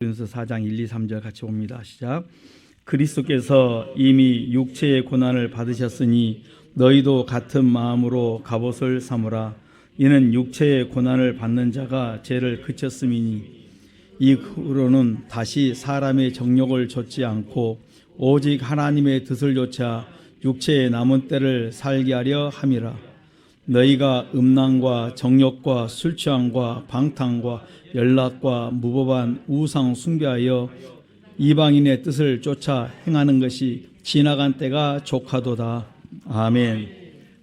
고린도서 4장 1, 2, 3절 같이 봅니다. 시작. 그리스도께서 이미 육체의 고난을 받으셨으니 너희도 같은 마음으로 갑옷을 삼으라. 이는 육체의 고난을 받는 자가 죄를 그쳤음이니 이후로는 다시 사람의 정욕을 좇지 않고 오직 하나님의 뜻을 좇아 육체의 남은 때를 살게 하려 함이라. 너희가 음란과 정욕과 술취함과 방탕과 연락과 무법한 우상 숭배하여 이방인의 뜻을 쫓아 행하는 것이 지나간 때가 족하도다. 아멘.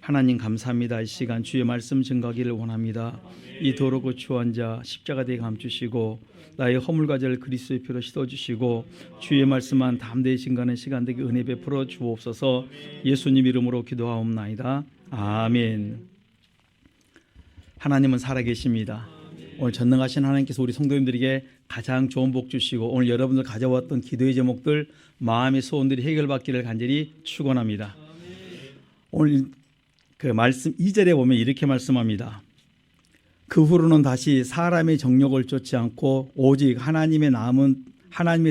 하나님 감사합니다. 이 시간 주의 말씀 증거하기를 원합니다. 이 더럽고 추한 자 십자가대에 감추시고 나의 허물과 죄를 그리스도의 피로 씻어주시고 주의 말씀만 담대히 증거하는 시간 되게 은혜 베풀어 주옵소서. 예수님 이름으로 기도하옵나이다. 아멘. 하나님은 살아계십니다. 오늘 전능하신 하나님께서 우리 성도님들에게 가장 좋은 복 주시고 오늘 여러분들 가져왔던 기도의 제목들 마음의 소원들이 해결받기를 간절히 축원합니다. 오늘 그 말씀 2절에 보면 이렇게 말씀합니다. 그 후로는 다시 사람의 정욕을 쫓지 않고 오직 하나님의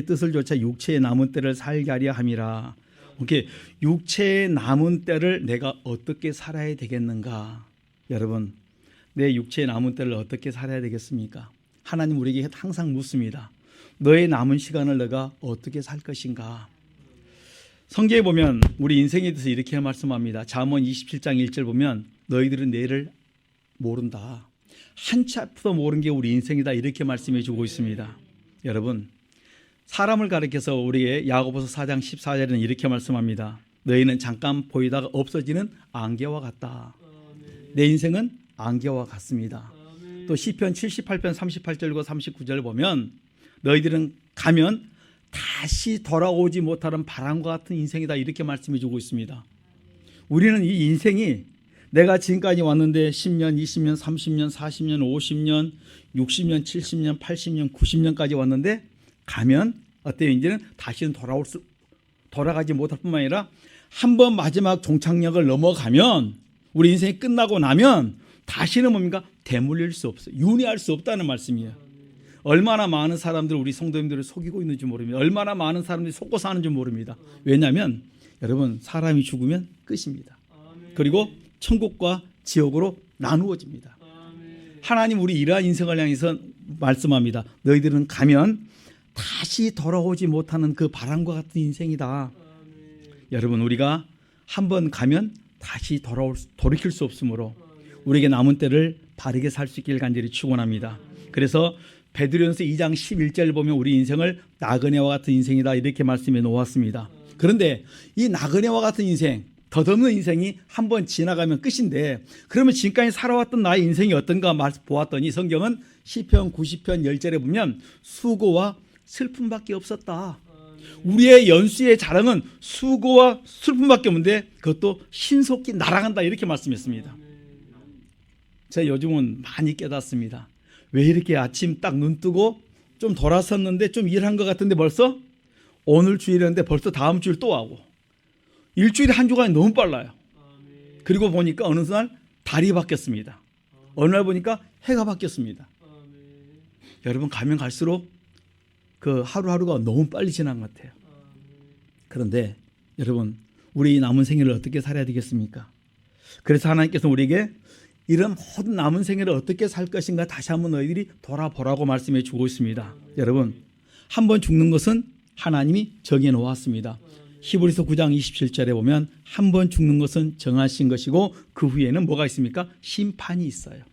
뜻을 쫓아 육체의 남은 때를 살게 하려 함이라. 이렇게 육체의 남은 때를 내가 어떻게 살아야 되겠는가? 여러분, 내 육체의 남은 때를 어떻게 살아야 되겠습니까? 하나님 우리에게 항상 묻습니다. 너의 남은 시간을 내가 어떻게 살 것인가? 성경에 보면 우리 인생에 대해서 이렇게 말씀합니다. 잠언 27장 1절 보면 너희들은 내일을 모른다. 한치 앞도 모르는 게 우리 인생이다. 이렇게 말씀해 주고 있습니다. 여러분, 사람을 가리켜서 우리의 야고보서 4장 14절에는 이렇게 말씀합니다. 너희는 잠깐 보이다가 없어지는 안개와 같다. 내 인생은 안개와 같습니다. 또 시편 78편 38절과 39절 보면 너희들은 가면 다시 돌아오지 못하는 바람과 같은 인생이다. 이렇게 말씀해 주고 있습니다. 우리는 이 인생이 내가 지금까지 왔는데 10년, 20년, 30년, 40년, 50년, 60년, 70년, 80년, 90년까지 왔는데 가면 어때요? 이제는 다시는 돌아가지 못할 뿐만 아니라 한번 마지막 종착역을 넘어가면 우리 인생이 끝나고 나면 다시는 뭡니까? 되물릴 수 없어요. 윤회할 수 없다는 말씀이에요. 얼마나 많은 사람들 우리 성도님들을 속이고 있는지 모릅니다. 얼마나 많은 사람들이 속고 사는지 모릅니다. 왜냐하면 여러분 사람이 죽으면 끝입니다. 그리고 천국과 지옥으로 나누어집니다. 하나님 우리 이러한 인생을 향해서 말씀합니다. 너희들은 가면 다시 돌아오지 못하는 그 바람과 같은 인생이다. 여러분 우리가 한번 가면 다시 돌이킬 수 없으므로 우리에게 남은 때를 바르게 살 수 있기를 간절히 축원합니다. 그래서 베드로전서 2장 11절 보면 우리 인생을 나그네와 같은 인생이다 이렇게 말씀해 놓았습니다. 그런데 이 나그네와 같은 인생, 덧없는 인생이 한번 지나가면 끝인데 그러면 지금까지 살아왔던 나의 인생이 어떤가 보았더니 성경은 시편 90편 10절에 보면 수고와 슬픔밖에 없었다. 우리의 연수의 자랑은 수고와 슬픔밖에 없는데 그것도 신속히 날아간다 이렇게 말씀했습니다. 제가 요즘은 많이 깨닫습니다. 왜 이렇게 아침 딱 눈 뜨고 좀 돌아섰는데 좀 일한 것 같은데 벌써 오늘 주일이었는데 벌써 다음 주일 또 하고 일주일에 한 주간이 너무 빨라요. 그리고 보니까 어느 날 달이 바뀌었습니다. 어느 날 보니까 해가 바뀌었습니다. 여러분 가면 갈수록 그 하루하루가 너무 빨리 지난 것 같아요. 그런데 여러분 우리 남은 생애를 어떻게 살아야 되겠습니까? 그래서 하나님께서 우리에게 이런 모든 남은 생애를 어떻게 살 것인가 다시 한번 너희들이 돌아보라고 말씀해 주고 있습니다. 여러분 한번 죽는 것은 하나님이 정해 놓았습니다. 히브리서 9장 27절에 보면 한번 죽는 것은 정하신 것이고 그 후에는 뭐가 있습니까? 심판이 있어요.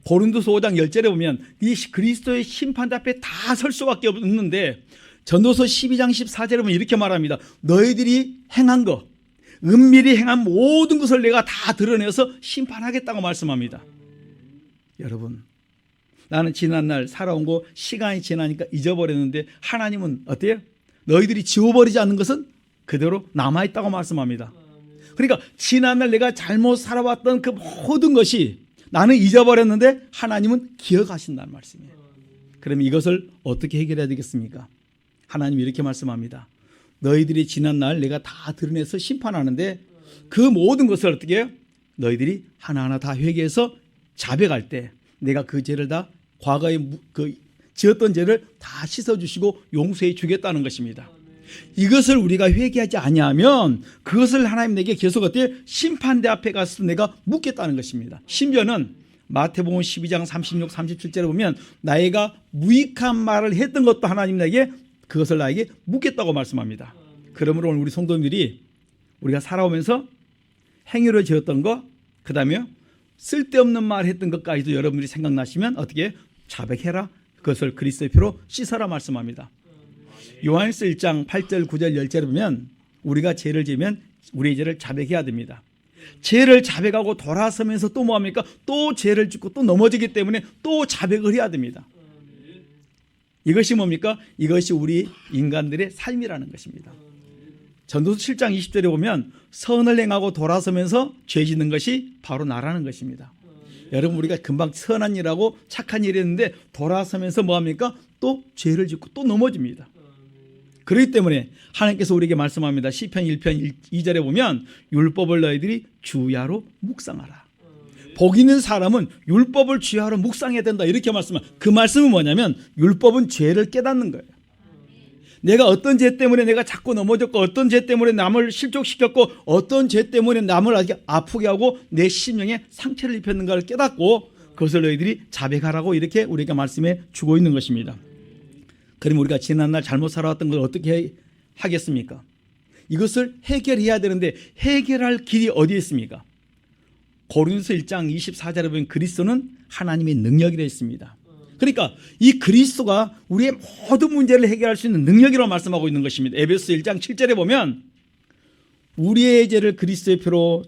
고린도서 5장 10절에 보면 이 그리스도의 심판 앞에 다 설 수밖에 없는데 전도서 12장 14절에 보면 이렇게 말합니다. 너희들이 행한 것 은밀히 행한 모든 것을 내가 다 드러내서 심판하겠다고 말씀합니다. 여러분 나는 지난날 살아온 거 시간이 지나니까 잊어버렸는데 하나님은 어때요? 너희들이 지워버리지 않는 것은 그대로 남아있다고 말씀합니다. 그러니까 지난날 내가 잘못 살아왔던 그 모든 것이 나는 잊어버렸는데 하나님은 기억하신다는 말씀이에요. 그러면 이것을 어떻게 해결해야 되겠습니까? 하나님이 이렇게 말씀합니다. 너희들이 지난날 내가 다 드러내서 심판하는데 그 모든 것을 어떻게 해요? 너희들이 하나하나 다 회개해서 자백할 때 내가 그 죄를 다 과거의 그 지었던 죄를 다 씻어주시고 용서해 주겠다는 것입니다. 이것을 우리가 회개하지 아니하면 그것을 하나님 내게 계속 어때 심판대 앞에 가서 내가 묻겠다는 것입니다. 심지어는 마태복음 12장 36, 37절에 보면 나이가 무익한 말을 했던 것도 하나님 내게 그것을 나에게 묻겠다고 말씀합니다. 그러므로 오늘 우리 성도님들이 우리가 살아오면서 행위를 지었던 것, 그 다음에 쓸데없는 말 했던 것까지도 여러분들이 생각나시면 어떻게 자백해라. 그것을 그리스도의 피로 씻어라 말씀합니다. 요한일서 1장 8절 9절 10절에 보면 우리가 죄를 지으면 우리의 죄를 자백해야 됩니다. 죄를 자백하고 돌아서면서 또 뭐합니까? 또 죄를 짓고 또 넘어지기 때문에 또 자백을 해야 됩니다. 이것이 뭡니까? 이것이 우리 인간들의 삶이라는 것입니다. 전도서 7장 20절에 보면 선을 행하고 돌아서면서 죄 짓는 것이 바로 나라는 것입니다. 여러분 우리가 금방 선한 일하고 착한 일 했는데 돌아서면서 뭐합니까? 또 죄를 짓고 또 넘어집니다. 그렇기 때문에 하나님께서 우리에게 말씀합니다. 시편 1편 2절에 보면 율법을 너희들이 주야로 묵상하라. 복 있는 사람은 율법을 주야로 묵상해야 된다 이렇게 말씀합니다. 그 말씀은 뭐냐면 율법은 죄를 깨닫는 거예요. 내가 어떤 죄 때문에 내가 자꾸 넘어졌고 어떤 죄 때문에 남을 실족시켰고 어떤 죄 때문에 남을 아프게 하고 내 심령에 상처를 입혔는가를 깨닫고 그것을 너희들이 자백하라고 이렇게 우리에게 말씀해 주고 있는 것입니다. 그럼 우리가 지난날 잘못 살아왔던 걸 어떻게 하겠습니까? 이것을 해결해야 되는데 해결할 길이 어디에 있습니까? 고린도서 1장 24절에 보면 그리스도는 하나님의 능력이라 했습니다. 그러니까 이 그리스도가 우리의 모든 문제를 해결할 수 있는 능력이라고 말씀하고 있는 것입니다. 에베소 1장 7절에 보면 우리의 죄를 그리스도의 피로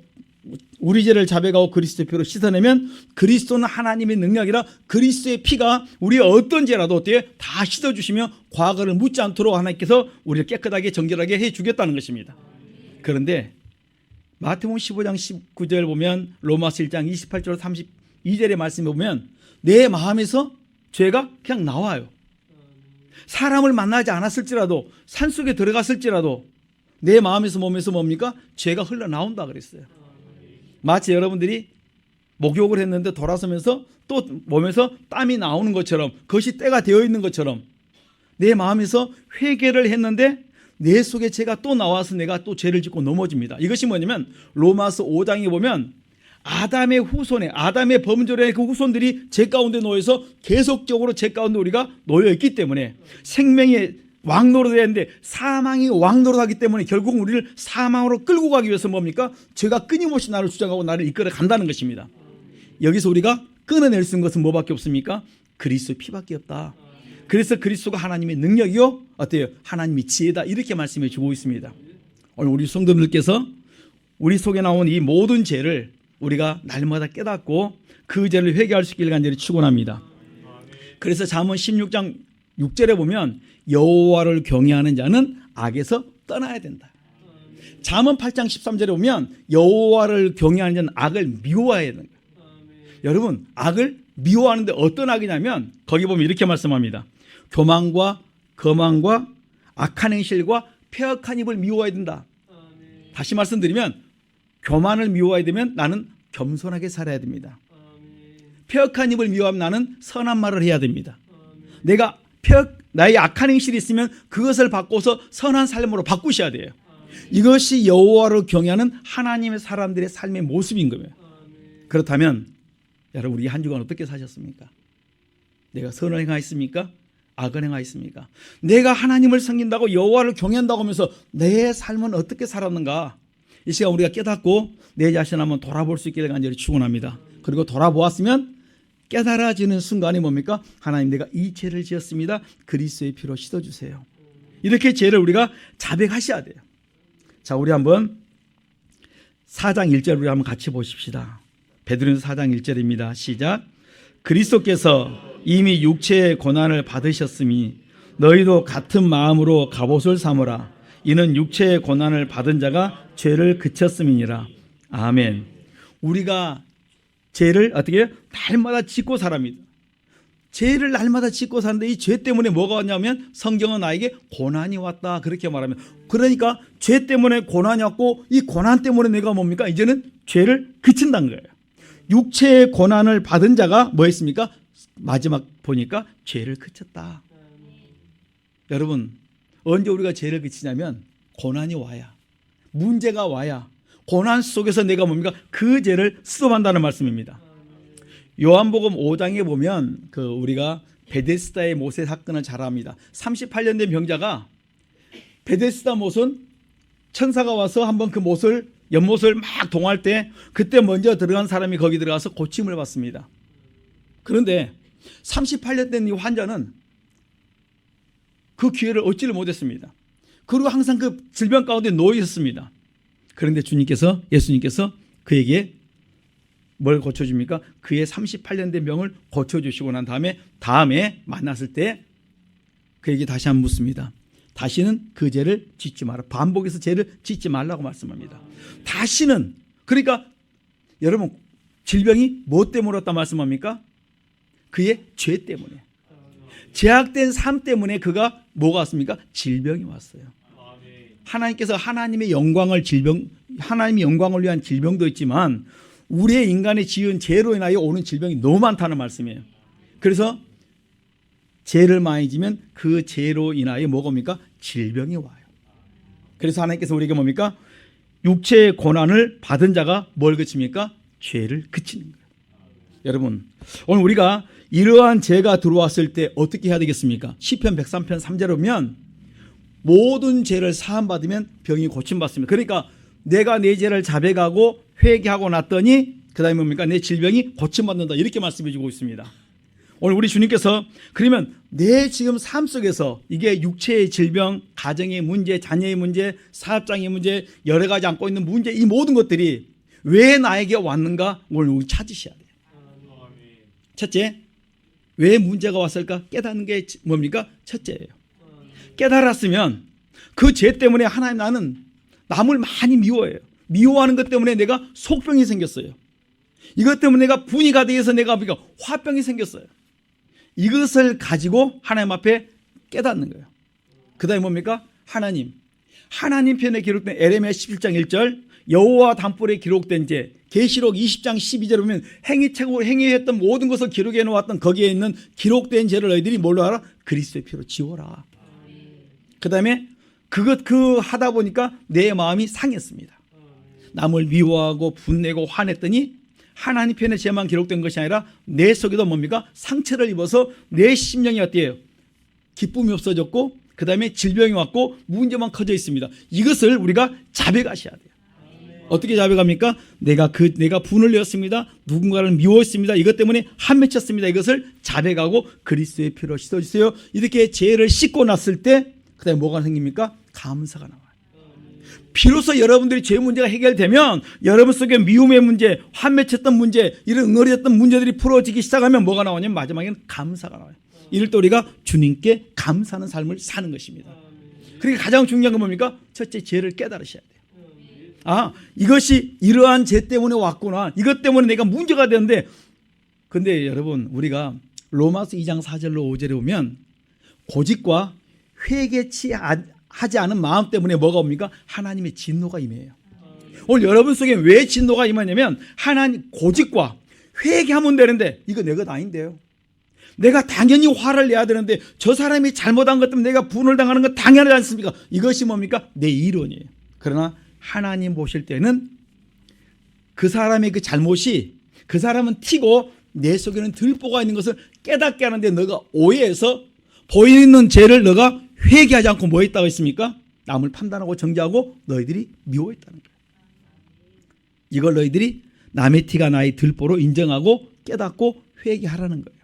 우리 죄를 자백하고 그리스도의 피로 씻어내면 그리스도는 하나님의 능력이라 그리스도의 피가 우리의 어떤 죄라도 어떻게 다 씻어주시며 과거를 묻지 않도록 하나님께서 우리를 깨끗하게 정결하게 해주겠다는 것입니다. 그런데 마태복음 15장 19절 보면 로마서 1장 28절 32절의 말씀에 보면 내 마음에서 죄가 그냥 나와요. 사람을 만나지 않았을지라도 산속에 들어갔을지라도 내 마음에서 몸에서 뭡니까? 죄가 흘러나온다 그랬어요. 마치 여러분들이 목욕을 했는데 돌아서면서 또 몸에서 땀이 나오는 것처럼 그것이 때가 되어 있는 것처럼 내 마음에서 회개를 했는데 내 속에 죄가 또 나와서 내가 또 죄를 짓고 넘어집니다. 이것이 뭐냐면 로마서 5장에 보면 아담의 후손에 아담의 범죄의 그 후손들이 죄 가운데 놓여서 계속적으로 죄 가운데 우리가 놓여 있기 때문에 생명의 왕노릇을 했는데 사망이 왕노릇하기 때문에 결국 우리를 사망으로 끌고 가기 위해서 뭡니까? 죄가 끊임없이 나를 주장하고 나를 이끌어 간다는 것입니다. 여기서 우리가 끊어낼 수 있는 것은 뭐밖에 없습니까? 그리스도의 피밖에 없다. 그래서 그리스도가 하나님의 능력이요 어때요? 하나님의 지혜다 이렇게 말씀해 주고 있습니다. 오늘 우리 성도님들께서 우리 속에 나온 이 모든 죄를 우리가 날마다 깨닫고 그 죄를 회개할 수 있기를 간절히 축원합니다. 그래서 잠언 16장 6절에 보면 여호와를 경외하는 자는 악에서 떠나야 된다. 잠언 8장 13절에 보면 여호와를 경외하는 자는 악을 미워해야 된다. 여러분 악을 미워하는데 어떤 악이냐면 거기 보면 이렇게 말씀합니다. 교만과 거만과 악한 행실과 폐역한 입을 미워해야 된다. 다시 말씀드리면 교만을 미워해야 되면 나는 겸손하게 살아야 됩니다. 폐역한 입을 미워하면 나는 선한 말을 해야 됩니다. 내가 나의 악한 행실이 있으면 그것을 바꿔서 선한 삶으로 바꾸셔야 돼요. 이것이 여호와를 경외하는 하나님의 사람들의 삶의 모습인 거예요. 그렇다면 여러분 우리 한 주간 어떻게 사셨습니까? 내가 선을 행하였습니까? 악을 행하였습니까? 내가 하나님을 섬긴다고 여호와를 경외한다고 하면서 내 삶은 어떻게 살았는가? 이 시간 우리가 깨닫고 내 자신 한번 돌아볼 수 있기를 간절히 축원합니다. 그리고 돌아보았으면 깨달아지는 순간이 뭡니까? 하나님 내가 이 죄를 지었습니다. 그리스도의 피로 씻어주세요. 이렇게 죄를 우리가 자백하셔야 돼요. 자, 우리 한번 4장 1절 우리 한번 같이 보십시다. 베드로전서 4장 1절입니다. 시작. 그리스도께서 이미 육체의 고난을 받으셨으니 너희도 같은 마음으로 갑옷을 삼으라. 이는 육체의 고난을 받은 자가 죄를 그쳤음이니라. 아멘. 우리가 죄를 어떻게 날마다 짓고 살합니다. 죄를 날마다 짓고 사는데 이 죄 때문에 뭐가 왔냐면 성경은 나에게 고난이 왔다 그렇게 말하면 그러니까 죄 때문에 고난이 왔고 이 고난 때문에 내가 뭡니까? 이제는 죄를 그친다는 거예요. 육체의 고난을 받은 자가 뭐 했습니까? 마지막 보니까 죄를 그쳤다. 여러분, 언제 우리가 죄를 그치냐면 고난이 와야, 문제가 와야, 고난 속에서 내가 뭡니까? 그 죄를 수습한다는 말씀입니다. 요한복음 5장에 보면 우리가 베데스다의 못의 사건을 잘 압니다. 38년 된 병자가 베데스다 못은 천사가 와서 한번 그 못을, 연못을 막 동할 때 그때 먼저 들어간 사람이 거기 들어가서 고침을 받습니다. 그런데 38년 된 이 환자는 그 기회를 얻지를 못했습니다. 그리고 항상 그 질병 가운데 놓여 있었습니다. 그런데 예수님께서 그에게 뭘 고쳐줍니까? 그의 38년 된 병을 고쳐주시고 난 다음에 만났을 때 그에게 다시 한번 묻습니다. 다시는 그 죄를 짓지 마라. 반복해서 죄를 짓지 말라고 말씀합니다. 다시는, 그러니까 여러분, 질병이 뭐 때문에 왔다 말씀합니까? 그의 죄 때문에, 죄악된 삶 때문에 그가 뭐가 왔습니까? 질병이 왔어요. 하나님께서 하나님의 영광을 위한 질병도 있지만 우리의 인간의 지은 죄로 인하여 오는 질병이 너무 많다는 말씀이에요. 그래서 죄를 많이 지면 그 죄로 인하여 뭐가 옵니까? 질병이 와요. 그래서 하나님께서 우리에게 뭡니까? 육체의 고난을 받은 자가 뭘 그칩니까? 죄를 그치는 거예요. 여러분, 오늘 우리가 이러한 죄가 들어왔을 때 어떻게 해야 되겠습니까? 시편 103편 3절에 보면 모든 죄를 사함받으면 병이 고침받습니다. 그러니까 내가 내 죄를 자백하고 회개하고 났더니 그 다음에 뭡니까? 내 질병이 고침받는다, 이렇게 말씀해 주고 있습니다. 오늘 우리 주님께서 그러면 내 지금 삶 속에서 이게 육체의 질병, 가정의 문제, 자녀의 문제, 사업장의 문제, 여러 가지 안고 있는 문제, 이 모든 것들이 왜 나에게 왔는가 오늘 우리 찾으셔야 돼요. 첫째, 왜 문제가 왔을까 깨닫는 게 뭡니까? 첫째예요. 깨달았으면 그 죄 때문에 하나님, 나는 남을 많이 미워해요. 미워하는 것 때문에 내가 속병이 생겼어요. 이것 때문에 내가 분이 가득해서 내가 화병이 생겼어요. 이것을 가지고 하나님 앞에 깨닫는 거예요. 그 다음에 뭡니까? 하나님 편에 기록된 에레미야 17장 1절, 여호와 담불에 기록된 죄, 계시록 20장 12절에 보면 행위책으로 행위했던 모든 것을 기록해 놓았던 거기에 있는 기록된 죄를 너희들이 뭘로 하라? 그리스도의 피로 지워라. 그 다음에 그 하다 보니까 내 마음이 상했습니다. 남을 미워하고 분내고 화냈더니 하나님 편에 죄만 기록된 것이 아니라 내 속에도 뭡니까? 상처를 입어서 내 심령이 어때요? 기쁨이 없어졌고 그 다음에 질병이 왔고 문제만 커져 있습니다. 이것을 우리가 자백하셔야 돼요. 어떻게 자백합니까? 내가 분을 내었습니다. 누군가를 미워했습니다. 이것 때문에 한 맺혔습니다. 이것을 자백하고 그리스도의 피로 씻어주세요. 이렇게 죄를 씻고 났을 때 그 다음에 뭐가 생깁니까? 감사가 나와요. 비로소 여러분들이 죄 문제가 해결되면 여러분 속에 미움의 문제, 한 맺혔던 문제, 이런 응어리였던 문제들이 풀어지기 시작하면 뭐가 나오냐면 마지막에는 감사가 나와요. 이럴 때 우리가 주님께 감사하는 삶을 사는 것입니다. 그러니까 가장 중요한 건 뭡니까? 첫째, 죄를 깨달으셔야 돼요. 이것이 이러한 죄 때문에 왔구나. 이것 때문에 내가 문제가 되는데, 근데 여러분, 우리가 로마서 2장 4절로 5절에 보면 고집과 회개치 하지 않은 마음 때문에 뭐가 옵니까? 하나님의 진노가 임해요. 오늘 여러분 속에 왜 진노가 임하냐면 하나님 고집과 회개하면 되는데 이거 내 것 아닌데요. 내가 당연히 화를 내야 되는데 저 사람이 잘못한 것 때문에 내가 분을 당하는 건 당연하지 않습니까? 이것이 뭡니까? 내 이론이에요. 그러나 하나님 보실 때는 그 사람의 그 잘못이, 그 사람은 튀고 내 속에는 들보가 있는 것을 깨닫게 하는데 너가 오해해서 보이는 죄를 너가 회개하지 않고 뭐 했다고 했습니까? 남을 판단하고 정죄하고 너희들이 미워했다는 거예요. 이걸 너희들이 남의 티가 나의 들보로 인정하고 깨닫고 회개하라는 거예요.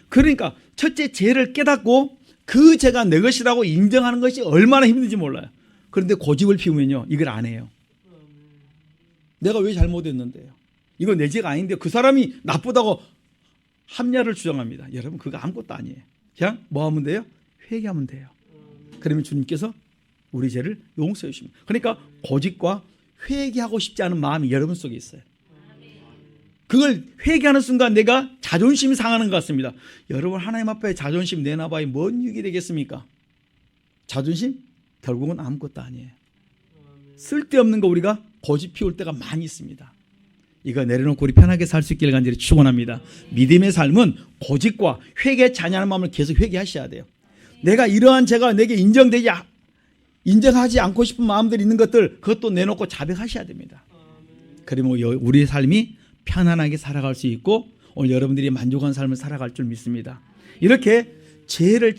그러니까 첫째, 죄를 깨닫고 그 죄가 내 것이라고 인정하는 것이 얼마나 힘든지 몰라요. 그런데 고집을 피우면요, 이걸 안 해요. 내가 왜 잘못했는데요? 이거 내 죄가 아닌데 그 사람이 나쁘다고 합리화를 주장합니다. 여러분, 그거 아무것도 아니에요. 그냥 뭐 하면 돼요? 회개하면 돼요. 그러면 주님께서 우리 죄를 용서해 주십니다. 그러니까 고집과 회개하고 싶지 않은 마음이 여러분 속에 있어요. 그걸 회개하는 순간 내가 자존심이 상하는 것 같습니다. 여러분, 하나님 앞에 자존심 내놔봐야 뭔 유익이 되겠습니까? 자존심? 결국은 아무것도 아니에요. 쓸데없는 거 우리가 고집 피울 때가 많이 있습니다. 이거 내려놓고 우리 편하게 살 수 있기를 간절히 축원합니다. 믿음의 삶은 고집과 회개 잔인한 마음을 계속 회개하셔야 돼요. 내가 이러한 죄가 내게 인정하지 않고 싶은 마음들이 있는 것들 그것도 내놓고 자백하셔야 됩니다. 그러면 우리의 삶이 편안하게 살아갈 수 있고 오늘 여러분들이 만족한 삶을 살아갈 줄 믿습니다. 이렇게 죄를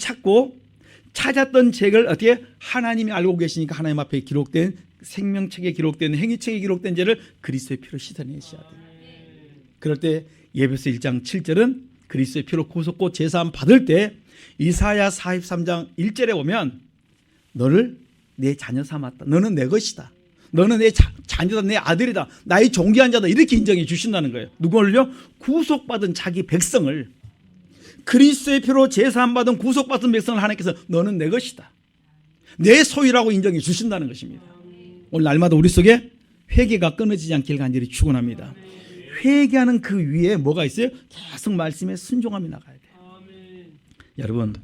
찾았던 죄를 어떻게 하나님이 알고 계시니까 하나님 앞에 기록된 생명책에 기록된 행위책에 기록된 죄를 그리스도의 피로 씻어내셔야 돼요. 그럴 때 예배서 1장 7절은 그리스도의 피로 구속고 제사함 받을 때 이사야 43장 1절에 보면 너를 내 자녀 삼았다. 너는 내 것이다. 너는 내 자녀다. 내 아들이다. 나의 존귀한 자다. 이렇게 인정해 주신다는 거예요. 누구를요? 구속받은 자기 백성을 그리스도의 피로 제사함 받은 구속받은 백성을 하나님께서 너는 내 것이다. 내 소유라고 인정해 주신다는 것입니다. 오늘 날마다 우리 속에 회개가 끊어지지 않길 간절히 축원합니다. 회개하는 그 위에 뭐가 있어요? 계속 말씀에 순종함이 나가야 돼요. 여러분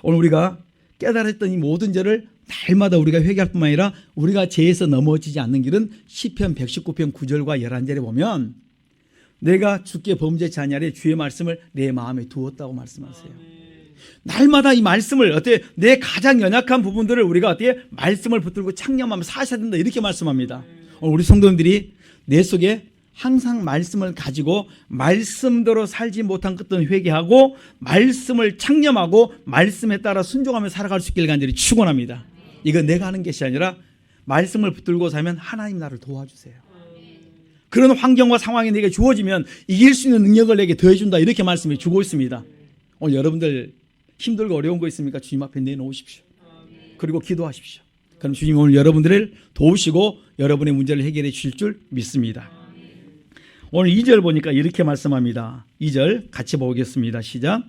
오늘 우리가 깨달았던 이 모든 죄를 날마다 우리가 회개할 뿐만 아니라 우리가 죄에서 넘어지지 않는 길은 시편 119편 9절과 11절에 보면 내가 주께 범죄치 아니하리 주의 말씀을 내 마음에 두었다고 말씀하세요. 날마다 이 말씀을 어떻게 내 가장 연약한 부분들을 우리가 어떻게 말씀을 붙들고 창념하며 사셔야 된다 이렇게 말씀합니다. 우리 성도님들이 내 속에 항상 말씀을 가지고 말씀대로 살지 못한 것들은 회개하고 말씀을 창념하고 말씀에 따라 순종하며 살아갈 수 있기를 간절히 축원합니다. 이건 내가 하는 것이 아니라 말씀을 붙들고 살면 하나님 나를 도와주세요. 그런 환경과 상황이 내게 주어지면 이길 수 있는 능력을 내게 더해준다 이렇게 말씀해 주고 있습니다. 오늘 여러분들 힘들고 어려운 거 있습니까? 주님 앞에 내놓으십시오. 그리고 기도하십시오. 그럼 주님 오늘 여러분들을 도우시고 여러분의 문제를 해결해 주실 줄 믿습니다. 오늘 2절 보니까 이렇게 말씀합니다. 2절 같이 보겠습니다. 시작.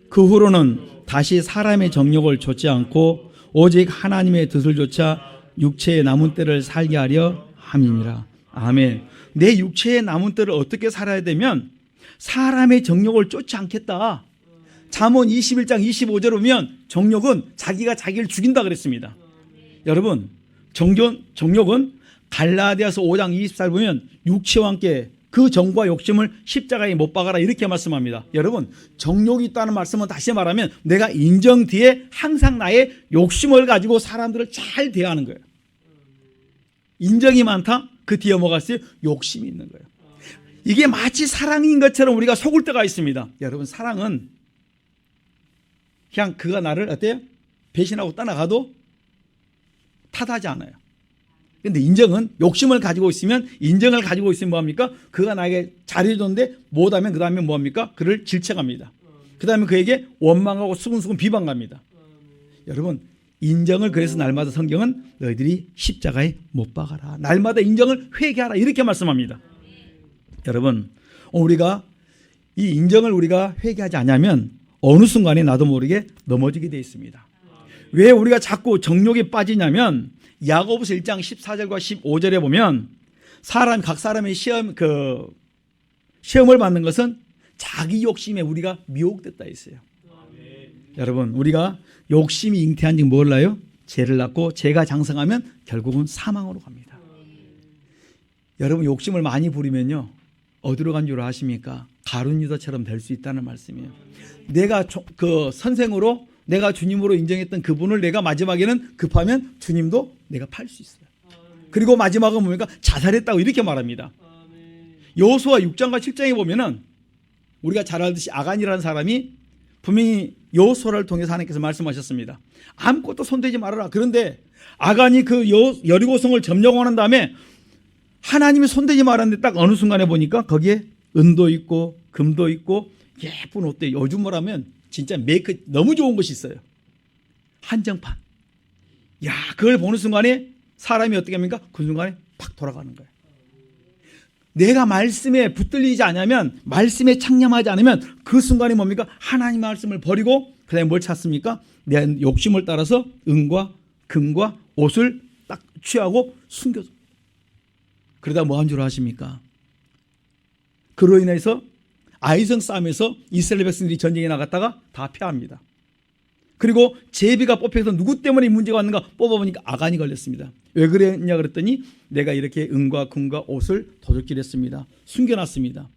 그 후로는 다시 사람의 정욕을 좇지 않고 오직 하나님의 뜻을 좇아 육체의 남은 때를 살게 하려 함이니라. 아멘. 내 육체의 남은 때를 어떻게 살아야 되면 사람의 정욕을 쫓지 않겠다. 잠언 21장 25절 보면 정욕은 자기가 자기를 죽인다 그랬습니다. 여러분 정욕은 갈라디아서 5장 24절 보면 육체와 함께 그 정과 욕심을 십자가에 못 박아라 이렇게 말씀합니다. 여러분 정욕이 있다는 말씀은 다시 말하면 내가 인정 뒤에 항상 나의 욕심을 가지고 사람들을 잘 대하는 거예요. 인정이 많다? 그 뒤에 뭐가 있어요? 욕심이 있는 거예요. 이게 마치 사랑인 것처럼 우리가 속을 때가 있습니다. 여러분 사랑은 그냥 그가 나를 어때요? 배신하고 떠나가도 탓하지 않아요. 그런데 인정은 욕심을 가지고 있으면 인정을 가지고 있으면 뭐합니까? 그가 나에게 잘해줬는데 못하면 그 다음에 뭐합니까? 그를 질책합니다. 그 다음에 그에게 원망하고 수근수근 비방합니다. 여러분 인정을 그래서 날마다 성경은 너희들이 십자가에 못 박아라. 날마다 인정을 회개하라 이렇게 말씀합니다. 여러분 우리가 이 인정을 우리가 회개하지 않으면 어느 순간에 나도 모르게 넘어지게 되어 있습니다. 왜 우리가 자꾸 정욕에 빠지냐면 야고보서 1장 14절과 15절에 보면 각 사람의 시험을 받는 것은 자기 욕심에 우리가 미혹됐다 했어요. 여러분 우리가 욕심이 잉태한 지 몰라요? 죄를 낳고 죄가 장성하면 결국은 사망으로 갑니다. 여러분 욕심을 많이 부리면요 어디로 간 줄 아십니까? 가룟 유다처럼 될 수 있다는 말씀이에요. 내가 그 선생으로 내가 주님으로 인정했던 그분을 내가 마지막에는 급하면 주님도 내가 팔 수 있어요. 그리고 마지막은 뭡니까? 자살했다고 이렇게 말합니다. 여호수아 6장과 7장에 보면은 우리가 잘 알듯이 아간이라는 사람이 분명히 여호수아를 통해서 하나님께서 말씀하셨습니다. 아무것도 손대지 말아라. 그런데 아간이 그 여리고성을 점령하는 다음에 하나님이 손대지 말았는데 딱 어느 순간에 보니까 거기에 은도 있고 금도 있고 예쁜 옷도 요즘 뭐라면 진짜 메이크 너무 좋은 것이 있어요. 한정판. 야, 그걸 보는 순간에 사람이 어떻게 합니까? 그 순간에 팍 돌아가는 거예요. 내가 말씀에 붙들리지 않으면 말씀에 창념하지 않으면 그 순간에 뭡니까? 하나님 말씀을 버리고 그다음에 뭘 찾습니까? 내 욕심을 따라서 은과 금과 옷을 딱 취하고 숨겨줘. 그러다 뭐 한 줄 아십니까? 그로 인해서 아이성 싸움에서 이스라엘 백성들이 전쟁에 나갔다가 다 패합니다. 그리고 제비가 뽑혀서 누구 때문에 문제가 왔는가 뽑아보니까 아간이 걸렸습니다. 왜 그랬냐 그랬더니 내가 이렇게 은과 금과 옷을 도둑질했습니다. 숨겨놨습니다.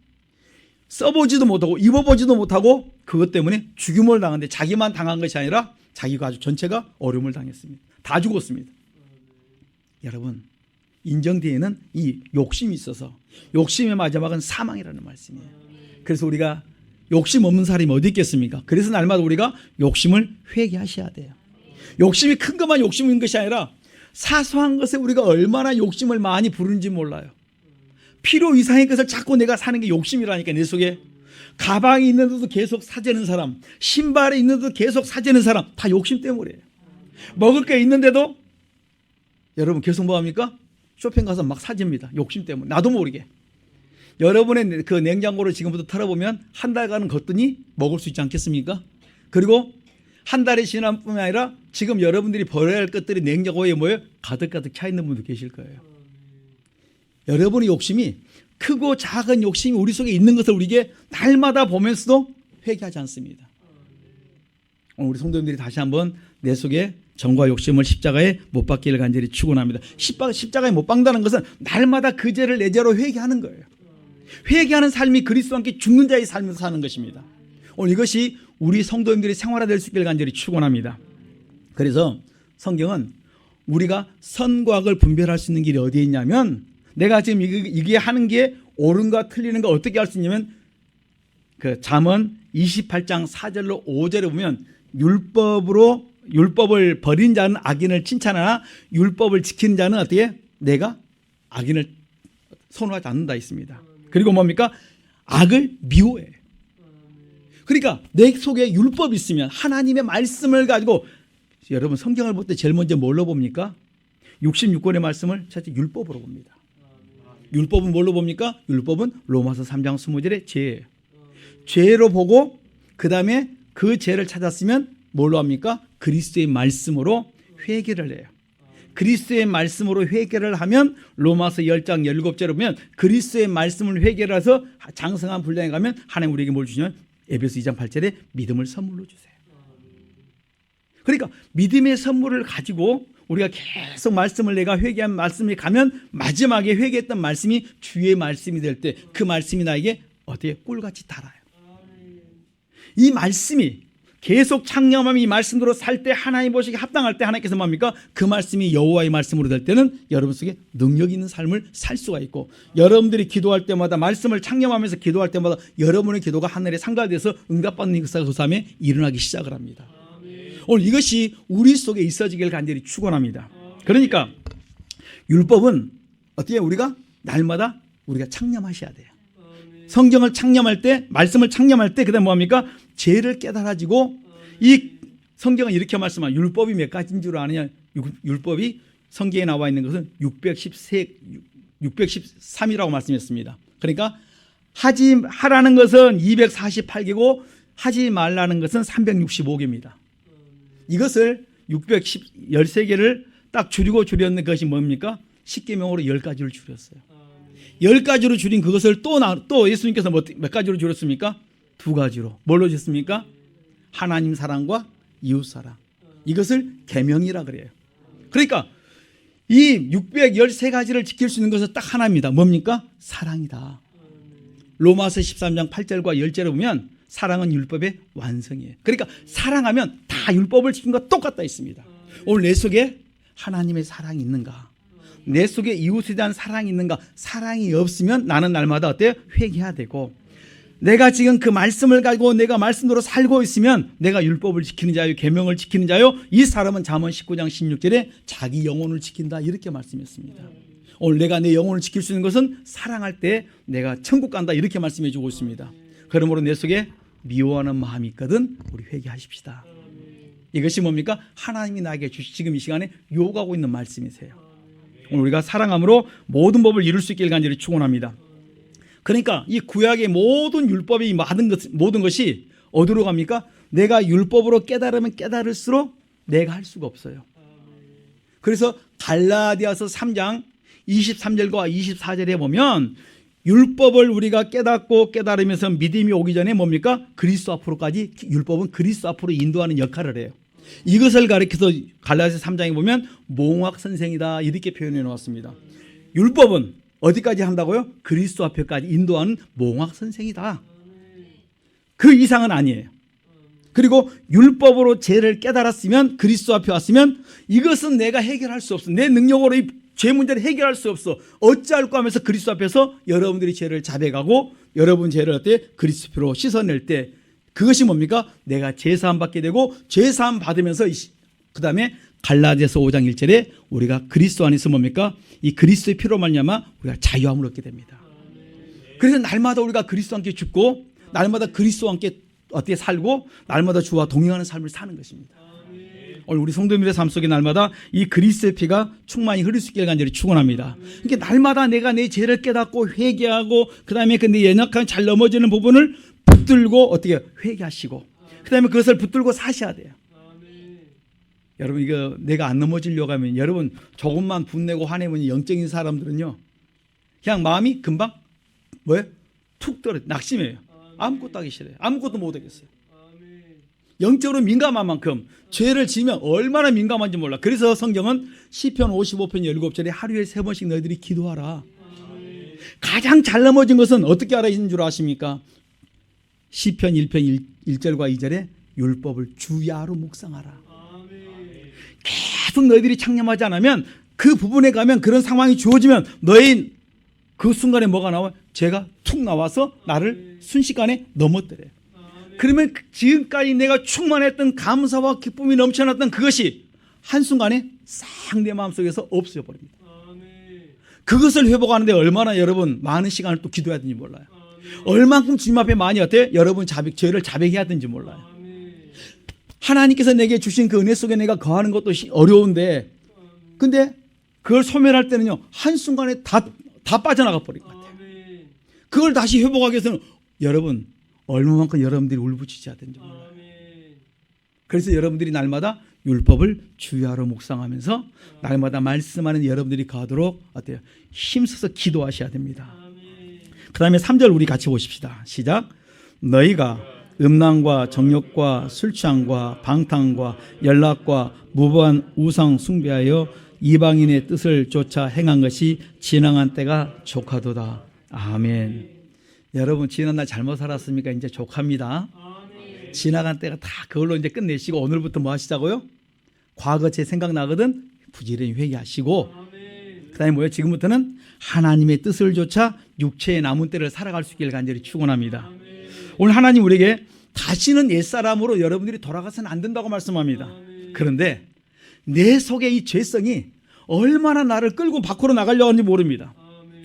써보지도 못하고 입어보지도 못하고 그것 때문에 죽임을 당하는데 자기만 당한 것이 아니라 자기 가족 전체가 어려움을 당했습니다. 다 죽었습니다. 여러분, 인정뒤에는 이 욕심이 있어서 욕심의 마지막은 사망이라는 말씀이에요. 그래서 우리가 욕심 없는 사람이 어디 있겠습니까? 그래서 날마다 우리가 욕심을 회개하셔야 돼요. 욕심이 큰 것만 욕심인 것이 아니라 사소한 것에 우리가 얼마나 욕심을 많이 부르는지 몰라요. 필요 이상의 것을 자꾸 내가 사는 게 욕심이라니까. 내 속에 가방이 있는데도 계속 사재는 사람, 신발이 있는데도 계속 사재는 사람, 다 욕심 때문이에요. 먹을 게 있는데도 여러분 계속 뭐합니까? 쇼핑 가서 막 사집니다. 욕심 때문에. 나도 모르게. 여러분의 그 냉장고를 지금부터 털어보면 한 달간은 걷더니 먹을 수 있지 않겠습니까? 그리고 한 달이 지난 뿐만 아니라 지금 여러분들이 버려야 할 것들이 냉장고에 뭐예요? 가득가득 차 있는 분도 계실 거예요. 여러분의 욕심이 크고 작은 욕심이 우리 속에 있는 것을 우리에게 날마다 보면서도 회개하지 않습니다. 오늘 우리 성도님들이 다시 한번 내 속에 정과 욕심을 십자가에 못 박기를 간절히 축원합니다. 십자가에 못 박는다는 것은 날마다 그 죄를 내 죄로 회개하는 거예요. 회개하는 삶이 그리스도와 함께 죽는 자의 삶을 사는 것입니다. 오늘 이것이 우리 성도님들이 생활화될 수 있기를 간절히 축원합니다. 그래서 성경은 우리가 선과 악을 분별할 수 있는 길이 어디에 있냐면, 내가 지금 이게 하는 게 옳은가 틀리는가 어떻게 할 수 있냐면, 그 잠언 28장 4절로 5절에 보면 율법을 버린 자는 악인을 칭찬하나 율법을 지키는 자는 어떻게? 내가 악인을 선호하지 않는다 있습니다. 그리고 뭡니까? 악을 미워해. 그러니까 내 속에 율법이 있으면 하나님의 말씀을 가지고, 여러분 성경을 볼 때 제일 먼저 뭘로 봅니까? 66권의 말씀을 첫째 율법으로 봅니다. 율법은 뭘로 봅니까? 율법은 로마서 3장 20절의 죄예요. 죄로 보고 그 다음에 그 죄를 찾았으면 뭘로 합니까? 그리스도의 말씀으로 회개를 해요. 그리스도의 말씀으로 회개를 하면 로마서 10장 17절에 보면 그리스도의 말씀을 회개를 해서 장성한 분량에 가면 하나님 우리에게 뭘 주시냐면 에베소 2장 8절에 믿음을 선물로 주세요. 그러니까 믿음의 선물을 가지고 우리가 계속 말씀을 내가 회개한 말씀이 가면 마지막에 회개했던 말씀이 주의 말씀이 될 때 그 말씀이 나에게 어떻게 꿀같이 달아요. 이 말씀이 계속 창념하며 이 말씀으로 살 때 하나님 보시기에 합당할 때 하나님께서 뭡니까? 그 말씀이 여호와의 말씀으로 될 때는 여러분 속에 능력 있는 삶을 살 수가 있고, 여러분들이 기도할 때마다 말씀을 창념하면서 기도할 때마다 여러분의 기도가 하늘에 상달돼서 응답받는 역사가 그 삶에 일어나기 시작을 합니다. 오늘 이것이 우리 속에 있어지길 간절히 축원합니다. 그러니까 율법은 어떻게 우리가 날마다 우리가 창념하셔야 돼요. 성경을 창념할 때, 말씀을 창념할 때 그다음 뭐합니까? 죄를 깨달아지고, 이 성경은 이렇게 말씀합니다. 율법이 몇 가지인 줄 아느냐? 율법이 성경에 나와 있는 것은 613이라고 말씀했습니다. 그러니까 하라는 것은 248개고 하지 말라는 것은 365개입니다. 이것을 613개를 딱 줄였는 것이 뭡니까? 10계명으로 10가지를 줄였어요. 10가지로 줄인 그것을 또 예수님께서 몇 가지로 줄였습니까? 2가지로. 뭘로 주셨습니까? 하나님 사랑과 이웃 사랑. 이것을 계명이라 그래요. 그러니까 이 613가지를 지킬 수 있는 것은 딱 하나입니다. 뭡니까? 사랑이다. 로마서 13장 8절과 10절에 보면 사랑은 율법의 완성이에요. 그러니까 사랑하면 다 율법을 지킨 것 똑같다 있습니다. 오늘 내 속에 하나님의 사랑이 있는가? 내 속에 이웃에 대한 사랑이 있는가? 사랑이 없으면 나는 날마다 어때요? 회개해야 되고, 내가 지금 그 말씀을 가지고 내가 말씀대로 살고 있으면 내가 율법을 지키는 자요, 계명을 지키는 자요, 이 사람은 잠언 19장 16절에 자기 영혼을 지킨다 이렇게 말씀했습니다. 오늘 내가 내 영혼을 지킬 수 있는 것은 사랑할 때 내가 천국 간다 이렇게 말씀해 주고 있습니다. 그러므로 내 속에 미워하는 마음이 있거든 우리 회개하십시다. 이것이 뭡니까? 하나님이 나에게 지금 이 시간에 요구하고 있는 말씀이세요. 오늘 우리가 사랑함으로 모든 법을 이룰 수 있기를 간절히 축원합니다. 그러니까 이 구약의 모든 율법이 모든 것이 어디로 갑니까? 내가 율법으로 깨달으면 깨달을수록 내가 할 수가 없어요. 그래서 갈라디아서 3장 23절과 24절에 보면 율법을 우리가 깨닫고 깨달으면서 믿음이 오기 전에 뭡니까? 그리스도 앞으로까지, 율법은 그리스도 앞으로 인도하는 역할을 해요. 이것을 가리켜서 갈라디아서 3장에 보면 몽학 선생이다 이렇게 표현해 놓았습니다. 율법은 어디까지 한다고요? 그리스도 앞에까지 인도하는 몽학 선생이다. 그 이상은 아니에요. 그리고 율법으로 죄를 깨달았으면, 그리스도 앞에 왔으면 이것은 내가 해결할 수 없어. 내 능력으로 이 죄 문제를 해결할 수 없어. 어찌할까 하면서 그리스도 앞에서 여러분들이 죄를 자백하고 여러분 죄를 어때? 그리스도로 씻어낼 때 그것이 뭡니까? 내가 죄사함 받게 되고 죄사함 받으면서 그 다음에 갈라디아서 5장 1절에 우리가 그리스도 안에서 뭡니까? 이 그리스도의 피로 말미암아 우리가 자유함을 얻게 됩니다. 그래서 날마다 우리가 그리스도와 함께 죽고 날마다 그리스도와 함께 어떻게 살고 날마다 주와 동행하는 삶을 사는 것입니다. 오늘 우리 성도님들의 삶 속에 날마다 이 그리스도의 피가 충만히 흐를 수 있기를 간절히 축원합니다. 그러니까 날마다 내가 내 죄를 깨닫고 회개하고 그 다음에 내 연약한 잘 넘어지는 부분을 붙들고 어떻게 회개하시고 그 다음에 그것을 붙들고 사셔야 돼요. 여러분 이거 내가 안 넘어지려고 하면 여러분 조금만 분내고 화내면 영적인 사람들은요 그냥 마음이 금방 뭐예요? 툭 떨어져 낙심해요. 아무것도 하기 싫어요. 아무것도 못 하겠어요. 영적으로 민감한 만큼 죄를 지으면 얼마나 민감한지 몰라. 그래서 성경은 시편 55편 17절에 하루에 3번씩 너희들이 기도하라. 가장 잘 넘어진 것은 어떻게 알아있는 줄 아십니까? 시편 1편 1절과 2절에 율법을 주야로 묵상하라. 계속 너희들이 창념하지 않으면 그 부분에 가면 그런 상황이 주어지면 너희 그 순간에 뭐가 나와? 죄가 툭 나와서 나를 순식간에 넘어뜨려요. 그러면 지금까지 내가 충만했던 감사와 기쁨이 넘쳐났던 그것이 한순간에 싹 내 마음속에서 없어져 버립니다. 그것을 회복하는데 얼마나 여러분 많은 시간을 또 기도해야 되는지 몰라요. 얼만큼 주님 앞에 많이 어때? 여러분 죄를 자백해야 되는지 몰라요. 하나님께서 내게 주신 그 은혜 속에 내가 거하는 것도 어려운데 근데 그걸 소멸할 때는요 한순간에 다 빠져나가 버릴 것 같아요. 그걸 다시 회복하기 위해서는 여러분 얼마만큼 여러분들이 울부짖어야 되는지 몰라요. 그래서 여러분들이 날마다 율법을 주야로 묵상하면서 날마다 말씀하는 여러분들이 가도록 어때요? 힘써서 기도하셔야 됩니다. 그 다음에 3절 우리 같이 보십시다. 시작. 너희가 음란과 정욕과 술취함과 방탕과 연락과 무고한 우상 숭배하여 이방인의 뜻을 쫓아 행한 것이 지나간 때가 족하도다. 아멘. 여러분 지난날 잘못 살았습니까? 이제 족합니다. 지나간 때가 다 그걸로 이제 끝내시고 오늘부터 뭐 하시자고요? 과거 제 생각나거든 부지런히 회개하시고 그 다음에 뭐예요? 지금부터는 하나님의 뜻을 좇아 육체의 남은 때를 살아갈 수 있기를 간절히 축원합니다. 오늘 하나님 우리에게 다시는 옛사람으로 여러분들이 돌아가서는 안 된다고 말씀합니다. 그런데 내 속에 이 죄성이 얼마나 나를 끌고 밖으로 나가려고 하는지 모릅니다.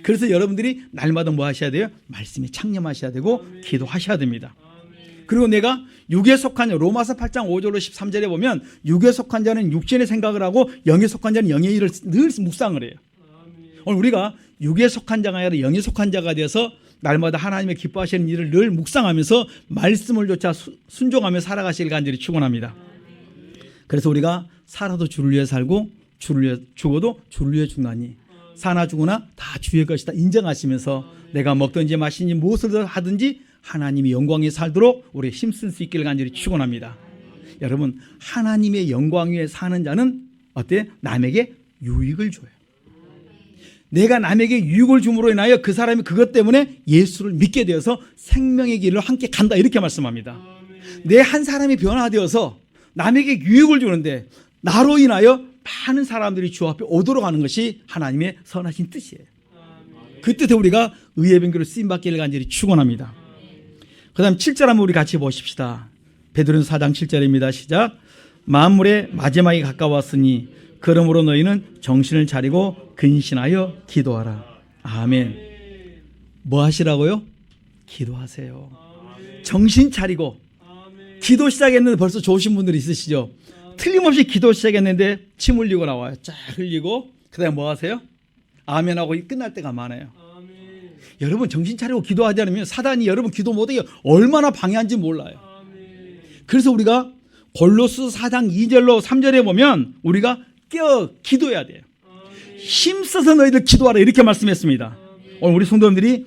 그래서 여러분들이 날마다 뭐 하셔야 돼요? 말씀에 창념하셔야 되고 기도하셔야 됩니다. 그리고 내가 육에 속한 자, 로마서 8장 5절로 13절에 보면 육에 속한 자는 육신의 생각을 하고 영에 속한 자는 영의 일을 늘 묵상을 해요. 오늘 우리가 육에 속한 자가 아니라 영에 속한 자가 되어서 날마다 하나님의 기뻐하시는 일을 늘 묵상하면서 말씀을 좇아 순종하며 살아가시길 간절히 축원합니다. 그래서 우리가 살아도 주를 위해 살고 주를 위해 죽어도 주를 위해 죽나니 사나 죽으나 다 주의 것이다 인정하시면서 내가 먹든지 마시든지 무엇을 하든지 하나님의 영광에 살도록 우리 힘쓸 수 있기를 간절히 축원합니다. 여러분 하나님의 영광 위에 사는 자는 어때? 남에게 유익을 줘요. 내가 남에게 유익을 줌으로 인하여 그 사람이 그것 때문에 예수를 믿게 되어서 생명의 길을 함께 간다 이렇게 말씀합니다. 내 한 사람이 변화되어서 남에게 유익을 주는데 나로 인하여 많은 사람들이 주 앞에 오도록 하는 것이 하나님의 선하신 뜻이에요. 그 뜻에 우리가 의의 변교를 쓰임받기를 간절히 축원합니다. 그 다음 7절 한번 우리 같이 보십시다. 베드로전서 4장 7절입니다. 시작. 만물의 마지막이 가까웠으니 그러므로 너희는 정신을 차리고 근신하여 기도하라. 아멘. 뭐 하시라고요? 기도하세요. 정신 차리고 기도 시작했는데 벌써 좋으신 분들이 있으시죠? 틀림없이 기도 시작했는데 침 흘리고 나와요. 쫙 흘리고 그 다음에 뭐 하세요? 아멘하고 끝날 때가 많아요. 여러분 정신 차리고 기도하지 않으면 사단이 여러분 기도 못하게 얼마나 방해한지 몰라요. 그래서 우리가 골로스 4장 2절로 3절에 보면 우리가 깨어 기도해야 돼요. 힘써서 너희들 기도하라 이렇게 말씀했습니다. 오늘 우리 성도님들이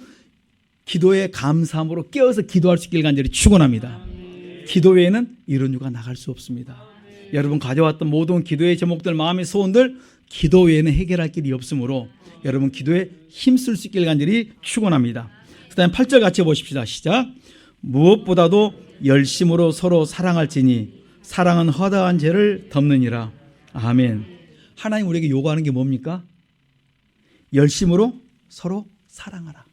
기도에 감사함으로 깨어서 기도할 수 있기를 간절히 축원합니다. 기도 외에는 이런 유가 나갈 수 없습니다. 여러분 가져왔던 모든 기도의 제목들, 마음의 소원들, 기도 외에는 해결할 길이 없으므로 여러분 기도에 힘쓸 수 있길 간절히 축원합니다. 그다음 8절 같이 보십시다. 시작. 무엇보다도 열심으로 서로 사랑할지니 사랑은 허다한 죄를 덮느니라. 아멘. 하나님 우리에게 요구하는 게 뭡니까? 열심으로 서로 사랑하라.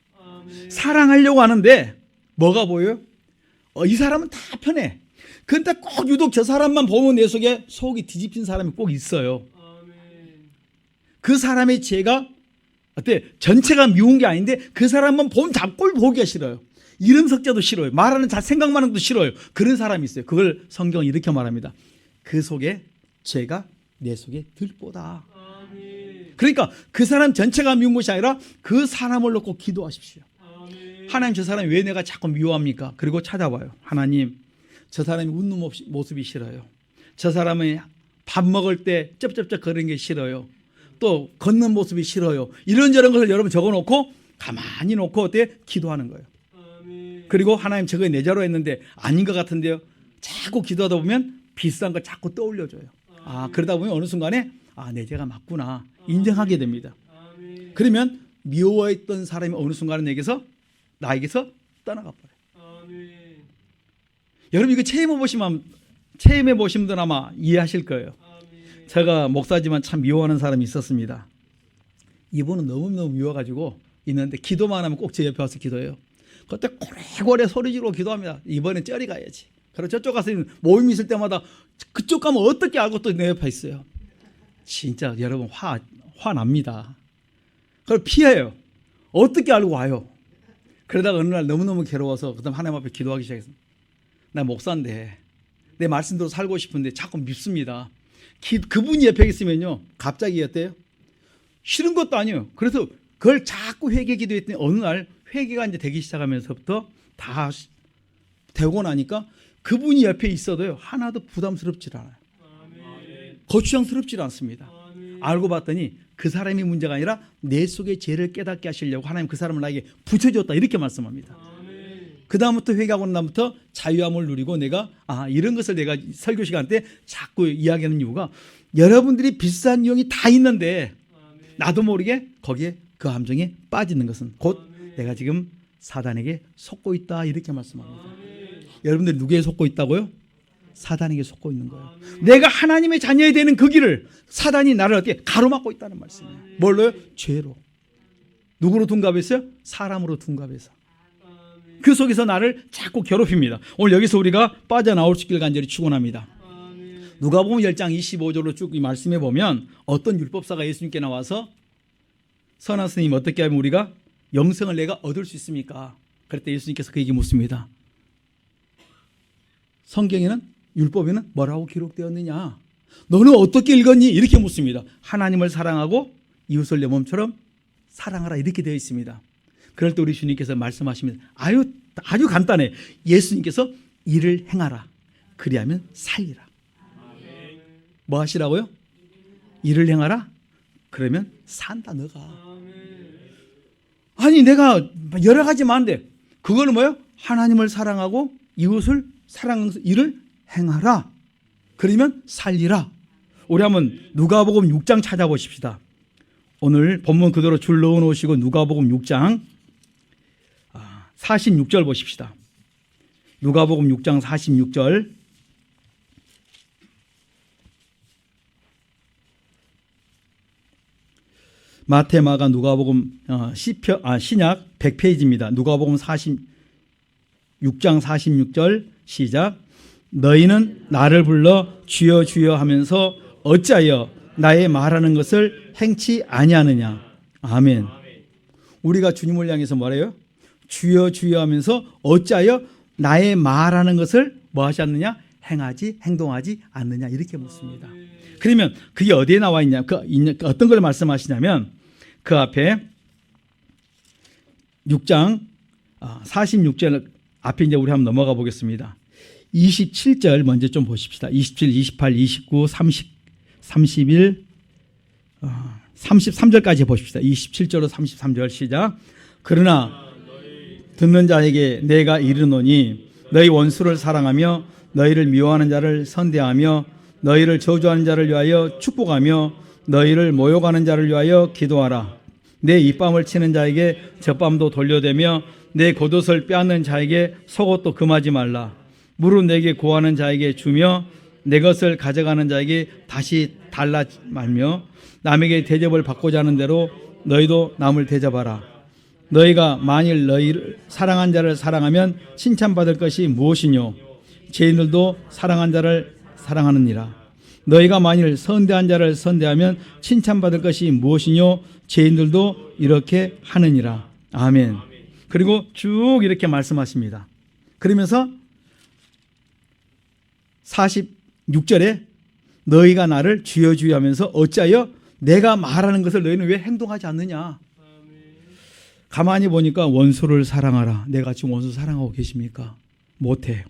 사랑하려고 하는데 뭐가 보여요? 이 사람은 다 편해. 그런데 꼭 유독 저 사람만 보면 내 속에 속이 뒤집힌 사람이 꼭 있어요. 그 사람의 죄가 어때? 전체가 미운 게 아닌데 그 사람만 보면 잡골 보기가 싫어요. 이름 석자도 싫어요. 말하는 생각만 해도 싫어요. 그런 사람이 있어요. 그걸 성경은 이렇게 말합니다. 그 속에 죄가 내 속에 들보다. 그러니까 그 사람 전체가 미운 것이 아니라 그 사람을 놓고 기도하십시오. 하나님, 저 사람이 왜 내가 자꾸 미워합니까? 그리고 찾아봐요. 하나님, 저 사람이 웃는 모습이 싫어요. 저 사람이 밥 먹을 때 쩝쩝쩝 거리는 게 싫어요. 또 걷는 모습이 싫어요. 이런저런 것을 여러분 적어놓고 가만히 놓고 어때? 기도하는 거예요. 그리고 하나님, 저거 내 자로 했는데 아닌 것 같은데요. 자꾸 기도하다 보면 비슷한 걸 자꾸 떠올려줘요. 그러다 보면 어느 순간에 내 죄가 맞구나 인정하게 됩니다. 그러면 미워했던 사람이 어느 순간에 나에게서 떠나가 버려요. 여러분 이거 체험해 보시면 분들 아마 이해하실 거예요. 제가 목사지만 참 미워하는 사람이 있었습니다. 이분은 너무너무 미워가지고 있는데 기도만 하면 꼭 제 옆에 와서 기도해요. 그때 고래고래 소리 지르고 기도합니다. 이번엔 쩌리 가야지. 그리고 저쪽 가서 모임 있을 때마다 그쪽 가면 어떻게 알고 또 내 옆에 있어요. 진짜 여러분 화 납니다. 그걸 피해요. 어떻게 알고 와요. 그러다가 어느 날 너무너무 괴로워서 그다음 하나님 앞에 기도하기 시작했어요. 나 목사인데 내 말씀대로 살고 싶은데 자꾸 밉습니다. 그분이 옆에 있으면요 갑자기 어때요? 싫은 것도 아니에요. 그래서 그걸 자꾸 회개 기도했더니 어느 날 회개가 이제 되기 시작하면서부터 다 되고 나니까 그분이 옆에 있어도요 하나도 부담스럽지 않아요. 거추장스럽지 않습니다. 알고 봤더니 그 사람이 문제가 아니라 내 속의 죄를 깨닫게 하시려고 하나님 그 사람을 나에게 붙여줬다 이렇게 말씀합니다. 그 다음부터 회개하고 난 다음부터 자유함을 누리고 내가 이런 것을 내가 설교 시간 때 자꾸 이야기하는 이유가 여러분들이 비싼 유형이 다 있는데 나도 모르게 거기에 그 함정에 빠지는 것은 곧 내가 지금 사단에게 속고 있다 이렇게 말씀합니다. 여러분들이 누구에 속고 있다고요? 사단에게 속고 있는 거예요. 내가 하나님의 자녀이 되는 그 길을 사단이 나를 어떻게 가로막고 있다는 말씀이에요. 뭘로요? 죄로. 누구로 둔갑했어요? 사람으로 둔갑해서. 그 속에서 나를 자꾸 괴롭힙니다. 오늘 여기서 우리가 빠져나올 수 있길 간절히 축원합니다. 누가복음 10장 25절로 쭉 이 말씀해 보면 어떤 율법사가 예수님께 나와서 선한 스님 어떻게 하면 우리가 영생을 내가 얻을 수 있습니까? 그럴 때 예수님께서 그에게 묻습니다. 성경에는 율법에는 뭐라고 기록되었느냐? 너는 어떻게 읽었니? 이렇게 묻습니다. 하나님을 사랑하고 이웃을 내 몸처럼 사랑하라 이렇게 되어 있습니다. 그럴 때 우리 주님께서 말씀하시면 아주 간단해. 예수님께서 일을 행하라. 그리하면 살리라. 뭐 하시라고요? 일을 행하라. 그러면 산다 너가. 아니 내가 여러 가지 많은데 그거는 뭐예요? 하나님을 사랑하고 이웃을 사랑하는 일을 행하라. 그러면 살리라. 우리 한번 누가복음 6장 찾아보십시다. 오늘 본문 그대로 줄 넣어놓으시고 누가복음 6장 46절 보십시다. 누가복음 6장 46절. 마태, 마가, 누가복음 신약 100페이지입니다. 누가복음 6장 46절 시작. 너희는 나를 불러 주여 주여 하면서 어찌하여 나의 말하는 것을 행치 아니하느냐. 아멘. 우리가 주님을 향해서 뭐래요? 주여 주여 하면서 어찌하여 나의 말하는 것을 뭐 하지 않느냐? 행동하지 않느냐 이렇게 묻습니다. 그러면 그게 어디에 나와 있냐? 어떤 걸 말씀하시냐면 그 앞에 6장 46절 앞에 이제 우리 한번 넘어가 보겠습니다. 27절 먼저 좀 보십시다. 27, 28, 29, 30, 31, 33절까지 보십시다. 27절로 33절 시작. 그러나 듣는 자에게 내가 이르노니 너희 원수를 사랑하며 너희를 미워하는 자를 선대하며 너희를 저주하는 자를 위하여 축복하며 너희를 모욕하는 자를 위하여 기도하라. 내 입밤을 치는 자에게 젖밤도 돌려대며 내 겉옷을 빼앗는 자에게 속옷도 금하지 말라. 무릇 내게 구하는 자에게 주며 내 것을 가져가는 자에게 다시 달라 말며 남에게 대접을 받고자 하는 대로 너희도 남을 대접하라. 너희가 만일 너희를 사랑한 자를 사랑하면 칭찬받을 것이 무엇이뇨? 죄인들도 사랑한 자를 사랑하느니라. 너희가 만일 선대한 자를 선대하면 칭찬받을 것이 무엇이뇨? 죄인들도 이렇게 하느니라. 아멘. 그리고 쭉 이렇게 말씀하십니다. 그러면서 46절에 너희가 나를 주여 주여 하면서 어찌하여 내가 말하는 것을 너희는 왜 행동하지 않느냐? 가만히 보니까 원수를 사랑하라. 내가 지금 원수 사랑하고 계십니까? 못해요.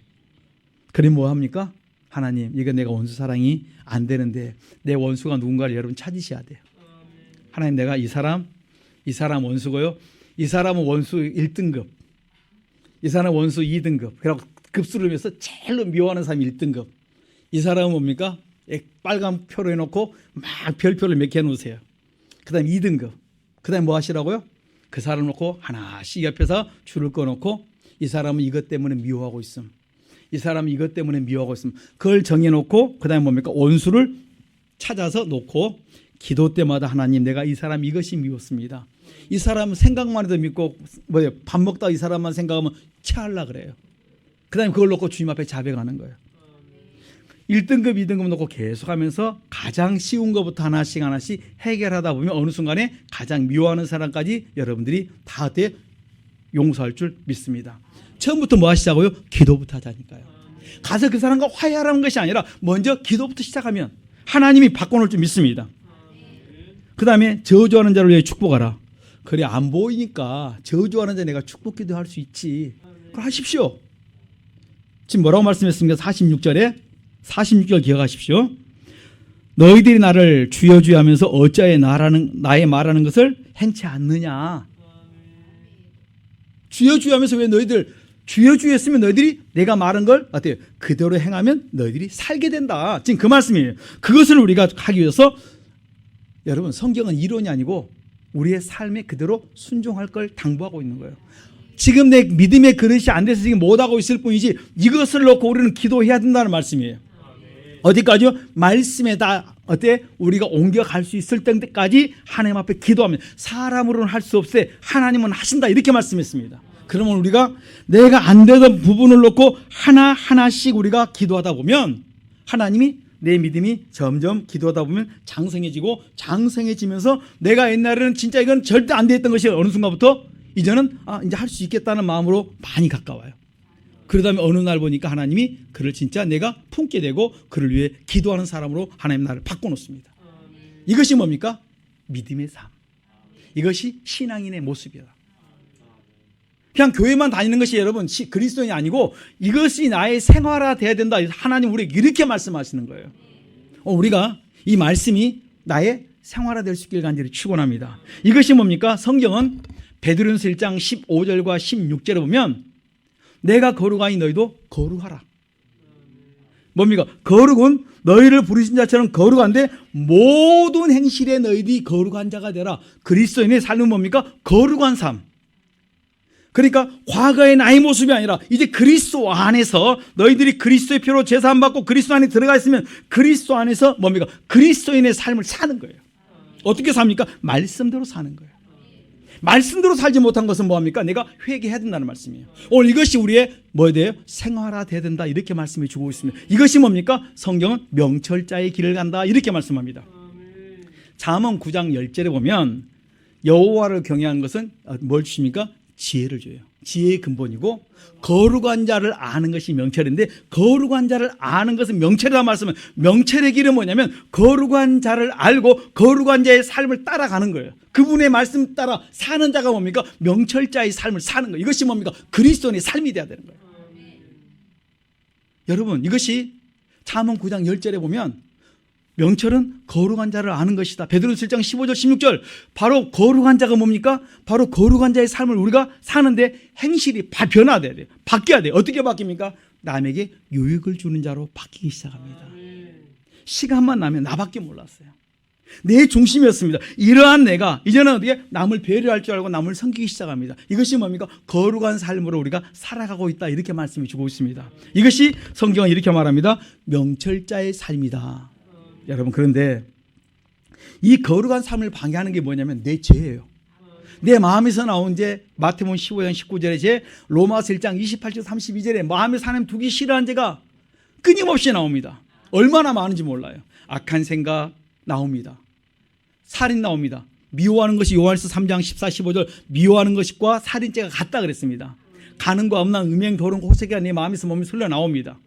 그럼 뭐 합니까? 하나님, 이거 내가 원수 사랑이 안 되는데 내 원수가 누군가를 여러분 찾으셔야 돼요. 하나님, 내가 이 사람 원수고요. 이 사람은 원수 1등급, 이 사람은 원수 2등급. 그리고 급수를 위해서 제일로 미워하는 사람이 1등급. 이 사람은 뭡니까? 빨간 표로 해놓고 막 별표를 몇 개 해놓으세요. 그 다음 2등급. 그 다음에 뭐 하시라고요? 그 사람 놓고 하나씩 옆에서 줄을 꺼놓고 이 사람은 이것 때문에 미워하고 있음. 이 사람은 이것 때문에 미워하고 있음. 그걸 정해놓고 그 다음에 뭡니까? 원수를 찾아서 놓고 기도 때마다 하나님, 내가 이 사람 이것이 미웠습니다. 이 사람 생각만 해도 믿고 밥 먹다 이 사람만 생각하면 체하려 그래요. 그 다음에 그걸 놓고 주님 앞에 자백하는 거예요. 1등급, 2등급 놓고 계속하면서 가장 쉬운 것부터 하나씩 해결하다 보면 어느 순간에 가장 미워하는 사람까지 여러분들이 다 용서할 줄 믿습니다. 처음부터 뭐 하시자고요? 기도부터 하자니까요. 가서 그 사람과 화해하라는 것이 아니라 먼저 기도부터 시작하면 하나님이 바꿔놓을 줄 믿습니다. 그 다음에 저주하는 자를 위해 축복하라. 그래, 안 보이니까 저주하는 자 내가 축복 기도할 수 있지. 그걸 하십시오. 지금 뭐라고 말씀했습니까? 46절 기억하십시오. 너희들이 나를 주여 주여 하면서 어찌하여 나의 말하는 것을 행치 않느냐. 주여 주여 하면서 왜 너희들 주여 주여 했으면 너희들이 내가 말한 걸 어때요? 그대로 행하면 너희들이 살게 된다. 지금 그 말씀이에요. 그것을 우리가 하기 위해서 여러분, 성경은 이론이 아니고 우리의 삶에 그대로 순종할 걸 당부하고 있는 거예요. 지금 내 믿음의 그릇이 안 돼서 지금 못하고 있을 뿐이지 이것을 놓고 우리는 기도해야 된다는 말씀이에요. 어디까지요? 말씀에 다 우리가 옮겨갈 수 있을 때까지 하나님 앞에 기도하면 사람으로는 할 수 없어요. 하나님은 하신다. 이렇게 말씀했습니다. 그러면 우리가 내가 안 되던 부분을 놓고 하나하나씩 우리가 기도하다 보면 하나님이 내 믿음이 점점 기도하다 보면 장성해지면서 내가 옛날에는 진짜 이건 절대 안 되었던 것이 어느 순간부터 이제는 이제 할 수 있겠다는 마음으로 많이 가까워요. 그러다 어느 날 보니까 하나님이 그를 진짜 내가 품게 되고 그를 위해 기도하는 사람으로 하나님 나를 바꿔놓습니다. 이것이 뭡니까? 믿음의 삶. 이것이 신앙인의 모습이다. 그냥 교회만 다니는 것이 여러분 그리스도인이 아니고 이것이 나의 생활화 돼야 된다. 하나님 우리에게 이렇게 말씀하시는 거예요. 우리가 이 말씀이 나의 생활화 될 수 있길 간절히 축원합니다. 이것이 뭡니까? 성경은 베드로전서 1장 15절과 16절에 보면 내가 거룩하니 너희도 거룩하라. 뭡니까? 거룩은 너희를 부르신 자처럼 거룩한데 모든 행실에 너희들이 거룩한 자가 되라. 그리스도인의 삶은 뭡니까? 거룩한 삶. 그러니까 과거의 나의 모습이 아니라 이제 그리스도 안에서 너희들이 그리스도의 피로 제사함 받고 그리스도 안에 들어가 있으면 그리스도 안에서 뭡니까? 그리스도인의 삶을 사는 거예요. 어떻게 삽니까? 말씀대로 사는 거예요. 말씀대로 살지 못한 것은 뭐합니까? 내가 회개해야 된다는 말씀이에요. 오늘 이것이 우리의 뭐에 대해요? 생활화돼야 된다. 이렇게 말씀해 주고 있습니다. 이것이 뭡니까? 성경은 명철자의 길을 간다. 이렇게 말씀합니다. 잠언 9장 10절에 보면 여호와를 경외하는 것은 뭘 주십니까? 지혜를 줘요. 지혜의 근본이고 거룩한 자를 아는 것이 명철인데 거룩한 자를 아는 것은 명철이라는 말씀은 명철의 길은 뭐냐면 거룩한 자를 알고 거룩한 자의 삶을 따라가는 거예요. 그분의 말씀 따라 사는 자가 뭡니까? 명철자의 삶을 사는 거예요. 이것이 뭡니까? 그리스도인의 삶이 돼야 되는 거예요. 여러분, 이것이 잠언 9장 10절에 보면 명철은 거룩한 자를 아는 것이다. 베드로전서 1장 15절 16절 바로 거룩한 자가 뭡니까? 바로 거룩한 자의 삶을 우리가 사는데 행실이 변화돼야 돼요. 바뀌어야 돼요. 어떻게 바뀝니까? 남에게 유익을 주는 자로 바뀌기 시작합니다. 시간만 나면 나밖에 몰랐어요. 내 중심이었습니다. 이러한 내가 이제는 어떻게 남을 배려할 줄 알고 남을 섬기기 시작합니다. 이것이 뭡니까? 거룩한 삶으로 우리가 살아가고 있다, 이렇게 말씀해 주고 있습니다. 이것이 성경은 이렇게 말합니다. 명철자의 삶이다. 여러분, 그런데 이 거룩한 삶을 방해하는 게 뭐냐면 내 죄예요. 내 마음에서 나온 죄, 마태복음 15장 19절의 죄, 로마서 1장 28절 32절에 마음에서 하나님 두기 싫어한 죄가 끊임없이 나옵니다. 얼마나 많은지 몰라요. 악한 생각 나옵니다. 살인 나옵니다. 미워하는 것이 요한일서 3장 14, 15절 미워하는 것과 살인죄가 같다 그랬습니다. 가늠과 음란, 음행, 도른, 호색이가 내 마음에서 몸에 흘러 나옵니다.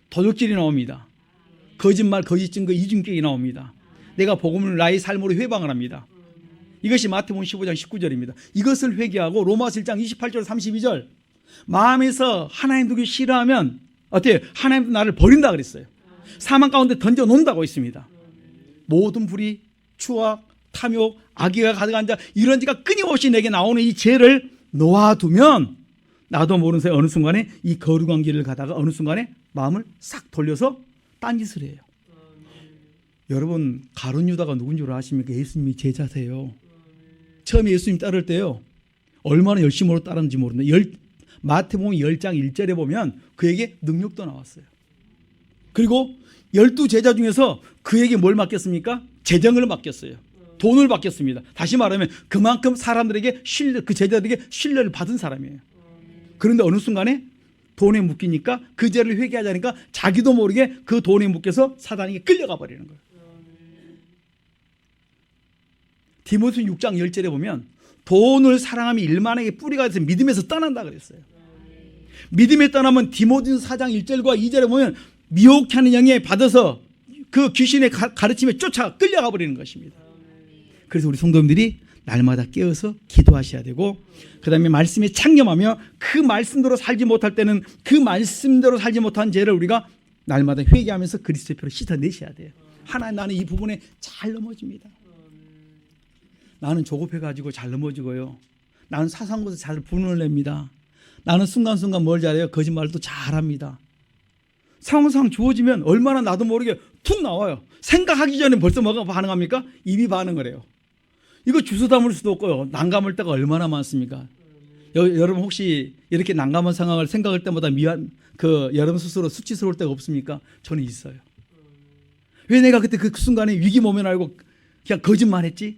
도둑질이 나옵니다. 거짓말, 거짓 증거, 이중격이 나옵니다. 내가 복음을 나의 삶으로 회방을 합니다. 이것이 마태복음 15장 19절입니다. 이것을 회개하고 로마서 1장 28절 32절 마음에서 하나님 두기 싫어하면 어때요? 하나님도 나를 버린다 그랬어요. 사망 가운데 던져 놓는다고 있습니다. 모든 불의, 추악, 탐욕, 악의가 가득한 자, 이런 죄가 끊임없이 내게 나오는 이 죄를 놓아두면 나도 모르는 사이 어느 순간에 이 거룩한 길을 가다가 어느 순간에 마음을 싹 돌려서 딴짓을 해요. 여러분, 가룟 유다가 누군 줄 아십니까? 예수님이 제자세요. 처음에 예수님 따를 때요, 얼마나 열심으로 따르는지 모릅니다. 마태복음 10장 1절에 보면 그에게 능력도 나왔어요. 그리고 12제자 중에서 그에게 뭘 맡겼습니까? 재정을 맡겼어요. 돈을 맡겼습니다. 다시 말하면 그만큼 사람들에게 그 제자들에게 신뢰를 받은 사람이에요. 그런데 어느 순간에 돈에 묶이니까 그 죄를 회개하자니까 자기도 모르게 그 돈에 묶여서 사단에게 끌려가 버리는 거예요. 디모데 6장 10절에 보면 돈을 사랑하면 일만에게 뿌리가 돼서 믿음에서 떠난다 그랬어요. 믿음에 떠나면 디모데 4장 1절과 2절에 보면 미혹하는 영에 받아서 그 귀신의 가르침에 쫓아 끌려가 버리는 것입니다. 그래서 우리 성도님들이 날마다 깨어서 기도하셔야 되고, 그 다음에 말씀에 창념하며 그 말씀대로 살지 못할 때는 그 말씀대로 살지 못한 죄를 우리가 날마다 회개하면서 그리스도의 피로 씻어내셔야 돼요. 하나님, 나는 이 부분에 잘 넘어집니다. 나는 조급해가지고 잘 넘어지고요. 나는 사소한 것에 잘 분을 냅니다. 나는 순간순간 뭘 잘해요? 거짓말도 잘합니다. 상황상 주어지면 얼마나 나도 모르게 툭 나와요. 생각하기 전에 벌써 뭐가 반응합니까? 입이 반응을 해요. 이거 주워 담을 수도 없고요. 난감할 때가 얼마나 많습니까? 여러분 혹시 이렇게 난감한 상황을 생각할 때마다 여러분 스스로 수치스러울 때가 없습니까? 저는 있어요. 왜 내가 그때 그 순간에 위기 모면하고 그냥 거짓말했지?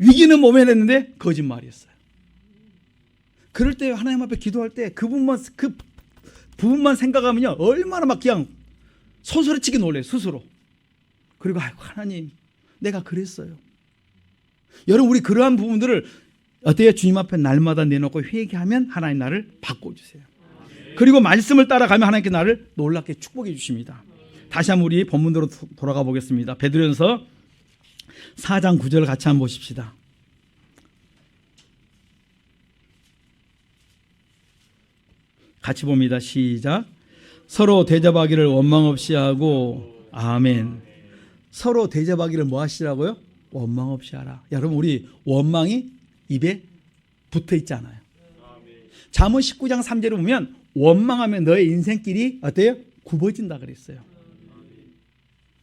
위기는 모면했는데 거짓말이었어요. 그럴 때 하나님 앞에 기도할 때 그 부분만 생각하면요, 얼마나 막 그냥 소스라치게 놀래요, 스스로. 그리고 아이고 하나님, 내가 그랬어요. 여러분, 우리 그러한 부분들을 어때요? 주님 앞에 날마다 내놓고 회개하면 하나님 나를 바꿔주세요. 그리고 말씀을 따라가면 하나님께 나를 놀랍게 축복해 주십니다. 다시 한번 우리 본문으로 돌아가 보겠습니다. 베드로전서 4장 9절을 같이 한번 보십시다. 같이 봅니다. 시작. 서로 대접하기를 원망 없이 하고, 아멘. 서로 대접하기를 뭐 하시라고요? 원망 없이 하라. 여러분, 우리 원망이 입에 붙어 있잖아요. 잠언 19장 3절에 보면 원망하면 너의 인생길이 어때요? 굽어진다 그랬어요.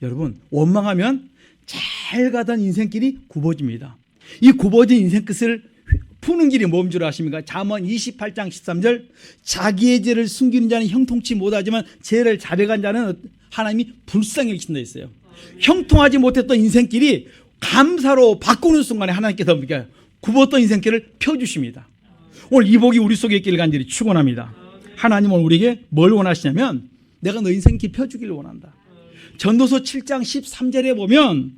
여러분, 원망하면 잘 가던 인생길이 굽어집니다. 이 굽어진 인생 끝을 푸는 길이 뭔 줄 아십니까? 잠언 28장 13절, 자기의 죄를 숨기는 자는 형통치 못하지만 죄를 자백한 자는 하나님이 불쌍히 여기신다 했어요. 형통하지 못했던 인생길이 감사로 바꾸는 순간에 하나님께서 굽었던 인생길을 펴주십니다. 오늘 이 복이 우리 속에 있기를 간절히 축원합니다. 하나님은 우리에게 뭘 원하시냐면 내가 너 인생길 펴주기를 원한다. 전도서 7장 13절에 보면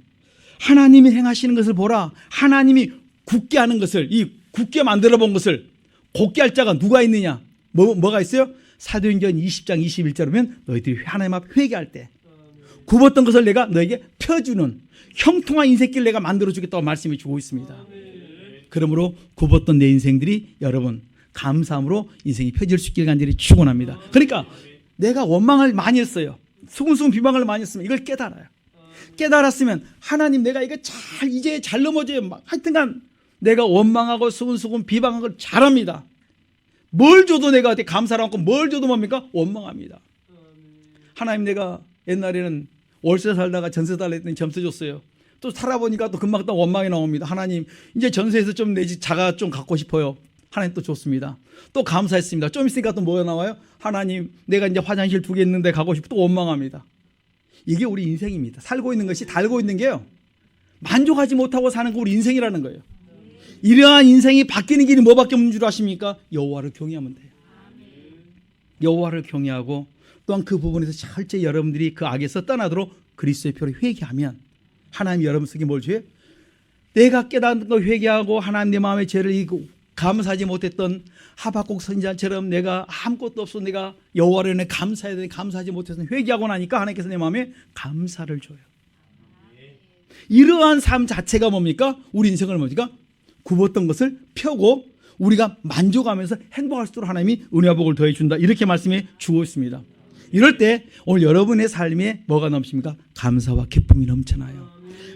하나님이 행하시는 것을 보라. 하나님이 굳게 하는 것을, 이 굳게 만들어 본 것을 곧게 할 자가 누가 있느냐? 뭐가 있어요? 사도행전 20장 21절에 보면 너희들이 하나님 앞에 회개할 때 굽었던 것을 내가 너에게 펴주는 형통한 인생길 내가 만들어 주겠다고 말씀해 주고 있습니다. 그러므로 굽었던 내 인생들이 여러분 감사함으로 인생이 펴질 수 있길 간절히 축원합니다. 그러니까 내가 원망을 많이 했어요. 수근수근 비방을 많이 했으면 이걸 깨달아요. 깨달았으면 하나님, 내가 이거 이제 잘 넘어져요. 하여튼간 내가 원망하고 수근수근 비방한 걸 잘합니다. 뭘 줘도 내가 감사를 않고 뭘 줘도 뭡니까? 원망합니다. 하나님, 내가 옛날에는 월세 살다가 전세 달라 했더니 점수 줬어요. 또 살아보니까 또 금방 또 원망이 나옵니다. 하나님, 이제 전세에서 좀 내 집 자가 좀 갖고 싶어요. 하나님 또 줬습니다. 또 감사했습니다. 좀 있으니까 또 뭐가 나와요? 하나님, 내가 이제 화장실 2개 있는데 가고 싶어. 또 원망합니다. 이게 우리 인생입니다. 살고 있는 것이, 달고 있는 게요, 만족하지 못하고 사는 거 우리 인생이라는 거예요. 이러한 인생이 바뀌는 길이 뭐밖에 없는 줄 아십니까? 여호와를 경외하면 돼요. 여호와를 경외하고 또한 그 부분에서 철저히 여러분들이 그 악에서 떠나도록 그리스도의 피로 회개하면 하나님 여러분 속에 뭘 줘요? 내가 깨닫는 거 회개하고 하나님 내 마음의 죄를 이기고 감사하지 못했던 하박국 선지자처럼 내가 아무것도 없어 내가 여호와를 인해 감사해야 되는데 감사하지 못해서 회개하고 나니까 하나님께서 내 마음에 감사를 줘요. 이러한 삶 자체가 뭡니까? 우리 인생을 뭡니까? 굽었던 것을 펴고 우리가 만족하면서 행복할 수 있도록 하나님이 은혜와 복을 더해 준다. 이렇게 말씀해 주고 있습니다. 이럴 때 오늘 여러분의 삶에 뭐가 넘칩니까? 감사와 기쁨이 넘쳐나요.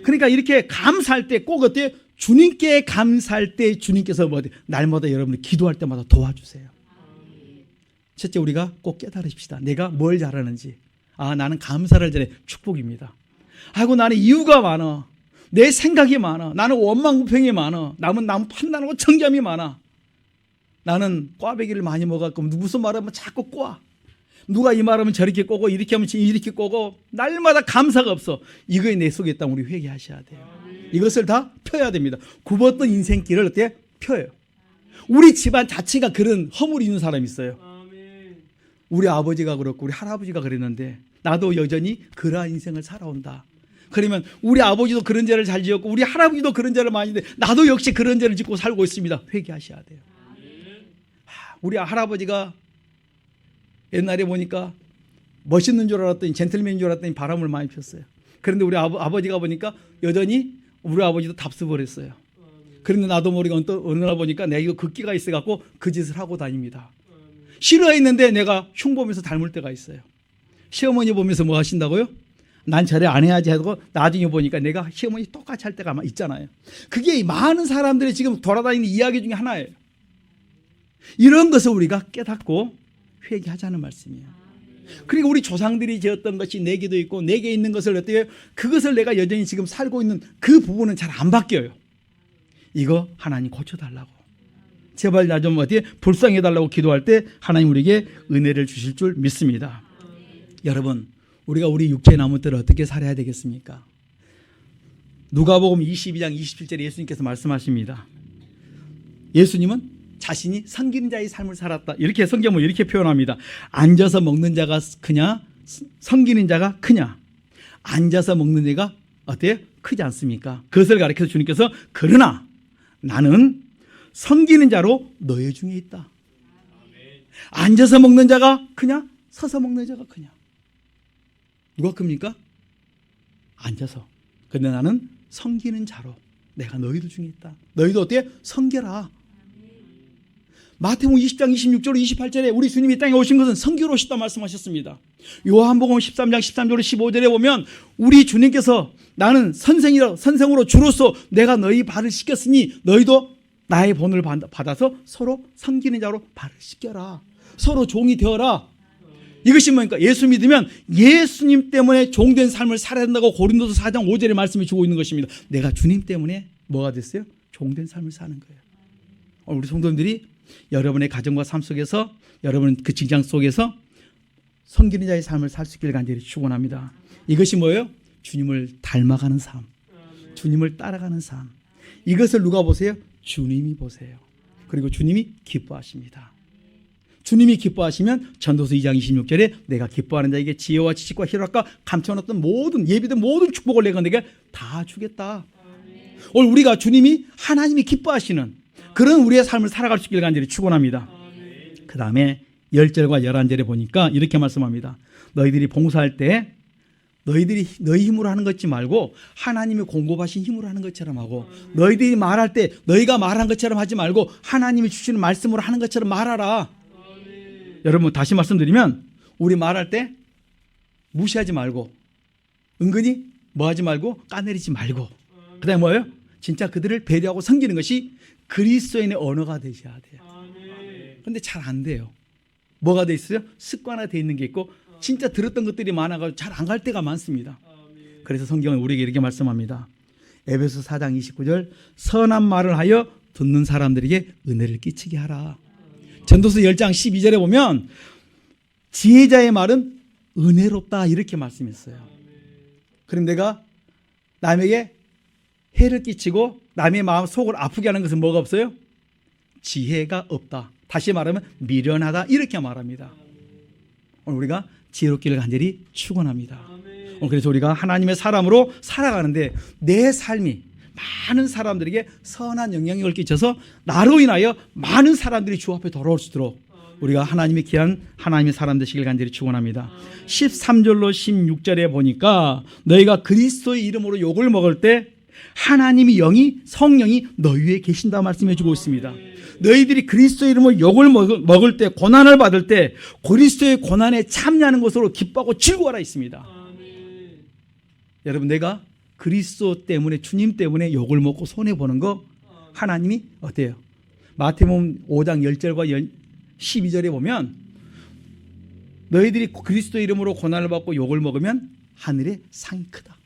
그러니까 이렇게 감사할 때 꼭 어때요? 주님께 감사할 때 주님께서 뭐 날마다 여러분을 기도할 때마다 도와주세요. 첫째, 우리가 꼭 깨달으십시다. 내가 뭘 잘하는지. 아, 나는 감사를 잘해. 축복입니다. 아이고, 나는 이유가 많아. 내 생각이 많아. 나는 원망부평이 많아. 남은 판단하고 청렴이 많아. 나는 꽈배기를 많이 먹었고 무슨 말하면 자꾸 꽈. 누가 이 말하면 저렇게 꼬고 이렇게 하면 이렇게 꼬고 날마다 감사가 없어. 이거에 내 속에 있다면 우리 회개하셔야 돼요. 이것을 다 펴야 됩니다. 굽었던 인생길을 어떻게 펴요. 우리 집안 자체가 그런 허물이 있는 사람이 있어요. 우리 아버지가 그렇고 우리 할아버지가 그랬는데 나도 여전히 그러한 인생을 살아온다. 그러면 우리 아버지도 그런 죄를 잘 지었고 우리 할아버지도 그런 죄를 많이 했는데 나도 역시 그런 죄를 짓고 살고 있습니다. 회개하셔야 돼요. 우리 할아버지가 옛날에 보니까 멋있는 줄 알았더니 젠틀맨인 줄 알았더니 바람을 많이 폈어요. 그런데 우리 아버지가 보니까 여전히 우리 아버지도 답습을 했어요. 그런데 나도 모르게 어느 날 보니까 내가 극기가 있어갖고 그 짓을 하고 다닙니다. 싫어했는데 내가 흉보면서 닮을 때가 있어요. 시어머니 보면서 뭐 하신다고요? 난 저래 안 해야지 하고 나중에 보니까 내가 시어머니 똑같이 할 때가 있잖아요. 그게 많은 사람들이 지금 돌아다니는 이야기 중에 하나예요. 이런 것을 우리가 깨닫고 회개하자는 말씀이에요. 그리고 우리 조상들이 지었던 것이 내게도 있고 내게 있는 것을 어때요? 그것을 내가 여전히 지금 살고 있는 그 부분은 잘 안 바뀌어요. 이거 하나님 고쳐달라고. 제발 나 좀 어디에 불쌍해달라고 기도할 때 하나님 우리에게 은혜를 주실 줄 믿습니다. 여러분, 우리가 우리 육체의 남은 때를 어떻게 살아야 되겠습니까? 누가복음 22장 27절에 예수님께서 말씀하십니다. 예수님은 자신이 섬기는 자의 삶을 살았다. 이렇게 성경은 이렇게 표현합니다. 앉아서 먹는 자가 크냐? 섬기는 자가 크냐? 앉아서 먹는 자가 어때요? 크지 않습니까? 그것을 가르쳐서 주님께서 그러나 나는 섬기는 자로 너희 중에 있다. 앉아서 먹는 자가 크냐? 서서 먹는 자가 크냐? 누가 큽니까? 앉아서. 근데 나는 섬기는 자로 내가 너희들 중에 있다. 너희도 어때요? 섬겨라. 마태복음 20장 26절 28절에 우리 주님이 땅에 오신 것은 섬기러 오셨다 말씀하셨습니다. 요한복음 13장 13절 15절에 보면 우리 주님께서 나는 선생으로 주로서 내가 너희 발을 씻겼으니 너희도 나의 본을 받아서 서로 섬기는 자로 발을 씻겨라. 서로 종이 되어라. 이것이 뭡니까? 예수 믿으면 예수님 때문에 종된 삶을 살아야 된다고 고린도서 4장 5절에 말씀해 주고 있는 것입니다. 내가 주님 때문에 뭐가 됐어요? 종된 삶을 사는 거예요. 우리 성도님들이 여러분의 가정과 삶 속에서 여러분 그 직장 속에서 섬기는 자의 삶을 살 수 있기를 간절히 축원합니다. 이것이 뭐예요? 주님을 닮아가는 삶, 주님을 따라가는 삶. 이것을 누가 보세요? 주님이 보세요. 그리고 주님이 기뻐하십니다. 주님이 기뻐하시면 전도서 2장 26절에 내가 기뻐하는 자에게 지혜와 지식과 희락과 감춰놨던 모든 예비된 모든 축복을 내가 내게 다 주겠다. 오늘 우리가 주님이 하나님이 기뻐하시는 그런 우리의 삶을 살아갈 수 있기를 간절히 축원합니다. 그 다음에 10절과 11절에 보니까 이렇게 말씀합니다. 너희들이 봉사할 때 너희들이 너희 힘으로 하는 것지 말고 하나님이 공급하신 힘으로 하는 것처럼 하고 너희들이 말할 때 너희가 말한 것처럼 하지 말고 하나님이 주시는 말씀으로 하는 것처럼 말하라. 여러분 다시 말씀드리면 우리 말할 때 무시하지 말고 은근히 뭐하지 말고 까내리지 말고 그 다음에 뭐예요? 진짜 그들을 배려하고 섬기는 것이 그리스도인의 언어가 되셔야 돼요. 그런데 잘 안 돼요. 뭐가 돼 있어요? 습관화되어 있는 게 있고 진짜 들었던 것들이 많아가지고 잘 안 갈 때가 많습니다. 그래서 성경은 우리에게 이렇게 말씀합니다. 에베소 4장 29절 선한 말을 하여 듣는 사람들에게 은혜를 끼치게 하라. 전도서 10장 12절에 보면 지혜자의 말은 은혜롭다 이렇게 말씀했어요. 그럼 내가 남에게 해를 끼치고 남의 마음 속을 아프게 하는 것은 뭐가 없어요? 지혜가 없다. 다시 말하면 미련하다 이렇게 말합니다. 오늘 우리가 지혜롭기를 간절히 축원합니다. 그래서 우리가 하나님의 사람으로 살아가는데 내 삶이 많은 사람들에게 선한 영향력을 끼쳐서 나로 인하여 많은 사람들이 주 앞에 돌아올 수 있도록 우리가 하나님의 귀한 하나님의 사람 되시길 간절히 축원합니다. 13절로 16절에 보니까 너희가 그리스도의 이름으로 욕을 먹을 때 하나님의 영이 성령이 너희 위에 계신다 말씀해 주고 있습니다. 너희들이 그리스도의 이름으로 욕을 먹을 때 고난을 받을 때 그리스도의 고난에 참여하는 것으로 기뻐하고 즐거워하라 있습니다. 여러분 내가 그리스도 때문에 주님 때문에 욕을 먹고 손해보는 거 하나님이 어때요? 마태복음 5장 10절과 12절에 보면 너희들이 그리스도의 이름으로 고난을 받고 욕을 먹으면 하늘의 상이 크다.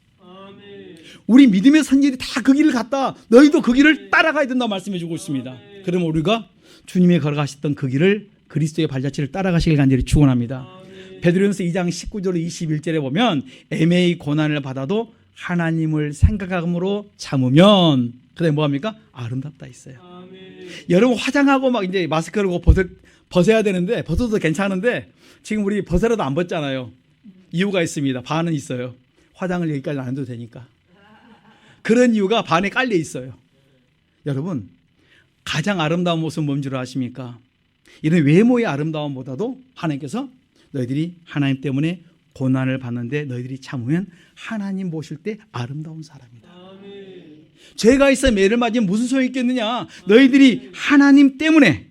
우리 믿음의 선진이 다 그 길을 갔다. 너희도 그 길을 따라가야 된다 말씀해 주고 있습니다. 그러면 우리가 주님이 걸어가셨던 그 길을 그리스도의 발자취를 따라가시길 간절히 축원합니다. 베드로전서 2장 19절 21절에 보면 애매히 고난을 받아도 하나님을 생각함으로 참으면 그다음에 뭐합니까? 아름답다 있어요. 여러분 화장하고 막 이제 마스크를 벗어야 되는데 벗어도 괜찮은데 지금 우리 벗어라도 안 벗잖아요. 이유가 있습니다. 반은 있어요. 화장을 여기까지 안 해도 되니까. 그런 이유가 반에 깔려 있어요. 여러분 가장 아름다운 모습은 뭔 줄 아십니까? 이런 외모의 아름다움보다도 하나님께서 너희들이 하나님 때문에 고난을 받는데 너희들이 참으면 하나님 보실 때 아름다운 사람이다. 죄가 있어 매를 맞으면 무슨 소용이 있겠느냐. 너희들이 하나님 때문에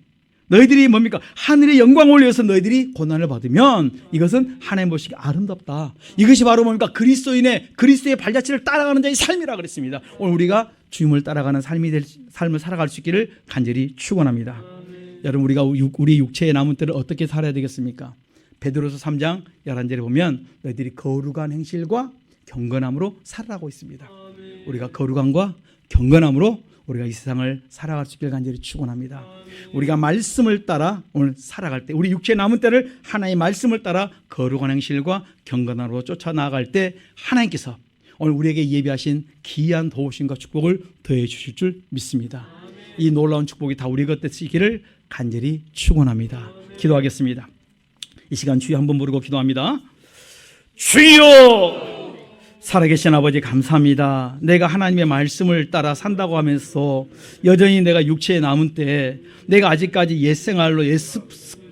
너희들이 뭡니까? 하늘의 영광을 위해서 너희들이 고난을 받으면 이것은 하나님 보시기에 아름답다. 이것이 바로 뭡니까? 그리스도의 발자취를 따라가는 자의 삶이라 그랬습니다. 오늘 우리가 주님을 따라가는 삶을 살아갈 수 있기를 간절히 축원합니다. 여러분 우리가 우리 육체의 남은 때를 어떻게 살아야 되겠습니까? 베드로서 3장 11절에 보면 너희들이 거룩한 행실과 경건함으로 살아가고 있습니다. 우리가 거룩함과 경건함으로 우리가 이 세상을 살아갈 수 있기를 간절히 축원합니다. 우리가 말씀을 따라 오늘 살아갈 때 우리 육체의 남은 때를 하나님의 말씀을 따라 거룩한 행실과 경건함으로 쫓아나갈 때 하나님께서 오늘 우리에게 예비하신 귀한 도우심과 축복을 더해 주실 줄 믿습니다. 이 놀라운 축복이 다 우리 곁에 있기를 간절히 축원합니다. 기도하겠습니다. 이 시간 주여 한번 부르고 기도합니다. 주여! 살아계신 아버지 감사합니다. 내가 하나님의 말씀을 따라 산다고 하면서 여전히 내가 육체에 남은 때 내가 아직까지 옛생활로 옛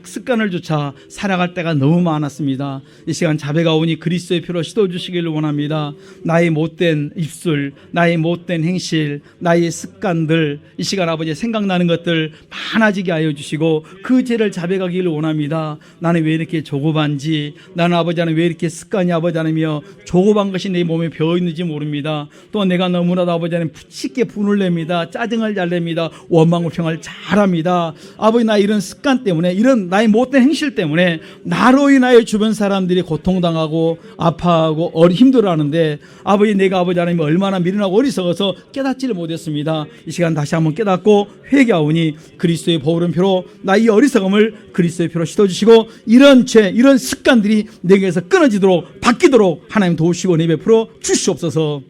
습관을 조차 살아갈 때가 너무 많았습니다. 이 시간 자배가 오니 그리스도의 피로 씻어주시기를 원합니다. 나의 못된 입술, 나의 못된 행실, 나의 습관들 이 시간 아버지 생각나는 것들 많아지게 하여 주시고 그 죄를 자백하기를 원합니다. 나는 왜 이렇게 조급한지, 나는 아버지 하나님 왜 이렇게 습관이 아버지 하나님이여 조급한 것이 내 몸에 배어있는지 모릅니다. 또 내가 너무나도 아버지 하나님 쉽게 분을 냅니다. 짜증을 잘 냅니다. 원망불평을 잘합니다. 아버지 나 이런 습관 때문에 이런 나의 못된 행실 때문에 나로 인하여 주변 사람들이 고통당하고 아파하고 힘들어하는데 아버지 내가 아버지 하나님 얼마나 미련하고 어리석어서 깨닫지를 못했습니다. 이 시간 다시 한번 깨닫고 회개하오니 그리스도의 보혈은 피로 나의 어리석음을 그리스도의 피로 씻어주시고 이런 죄 이런 습관들이 내게서 끊어지도록 바뀌도록 하나님 도우시고 내 베풀어 주시옵소서.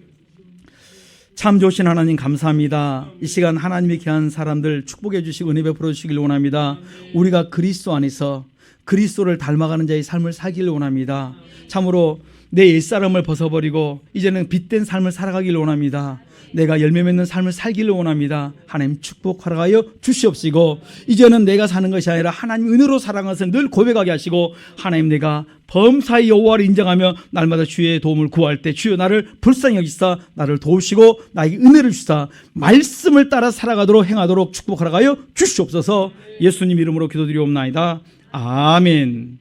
참 좋으신 하나님 감사합니다. 이 시간 하나님의 귀한 사람들 축복해 주시고 은혜 베풀어 주시길 원합니다. 우리가 그리스도 안에서 그리스도를 닮아가는 자의 삶을 살기를 원합니다. 참으로 내 옛사람을 벗어버리고 이제는 빛된 삶을 살아가기를 원합니다. 내가 열매 맺는 삶을 살기를 원합니다. 하나님 축복하라 하여 주시옵시고 이제는 내가 사는 것이 아니라 하나님 은혜로 살아가는 것을 늘 고백하게 하시고 하나님 내가 범사의 여호와를 인정하며 날마다 주의 도움을 구할 때 주여 나를 불쌍히 여기사 나를 도우시고 나에게 은혜를 주사 말씀을 따라 살아가도록 행하도록 축복하라 하여 주시옵소서. 예수님 이름으로 기도드리옵나이다. 아멘.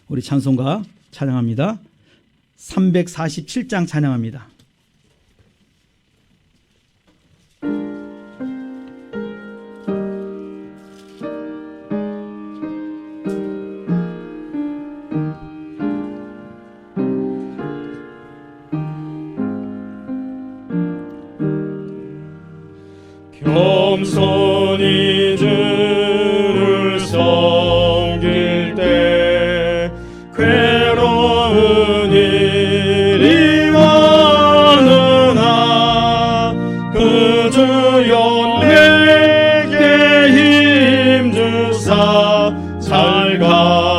우리 찬송가 찬양합니다. 347장 찬양합니다. 겸손히 주를 섬길 때 괴로운 일이 많으나 그 주여 내게 힘주사 잘 가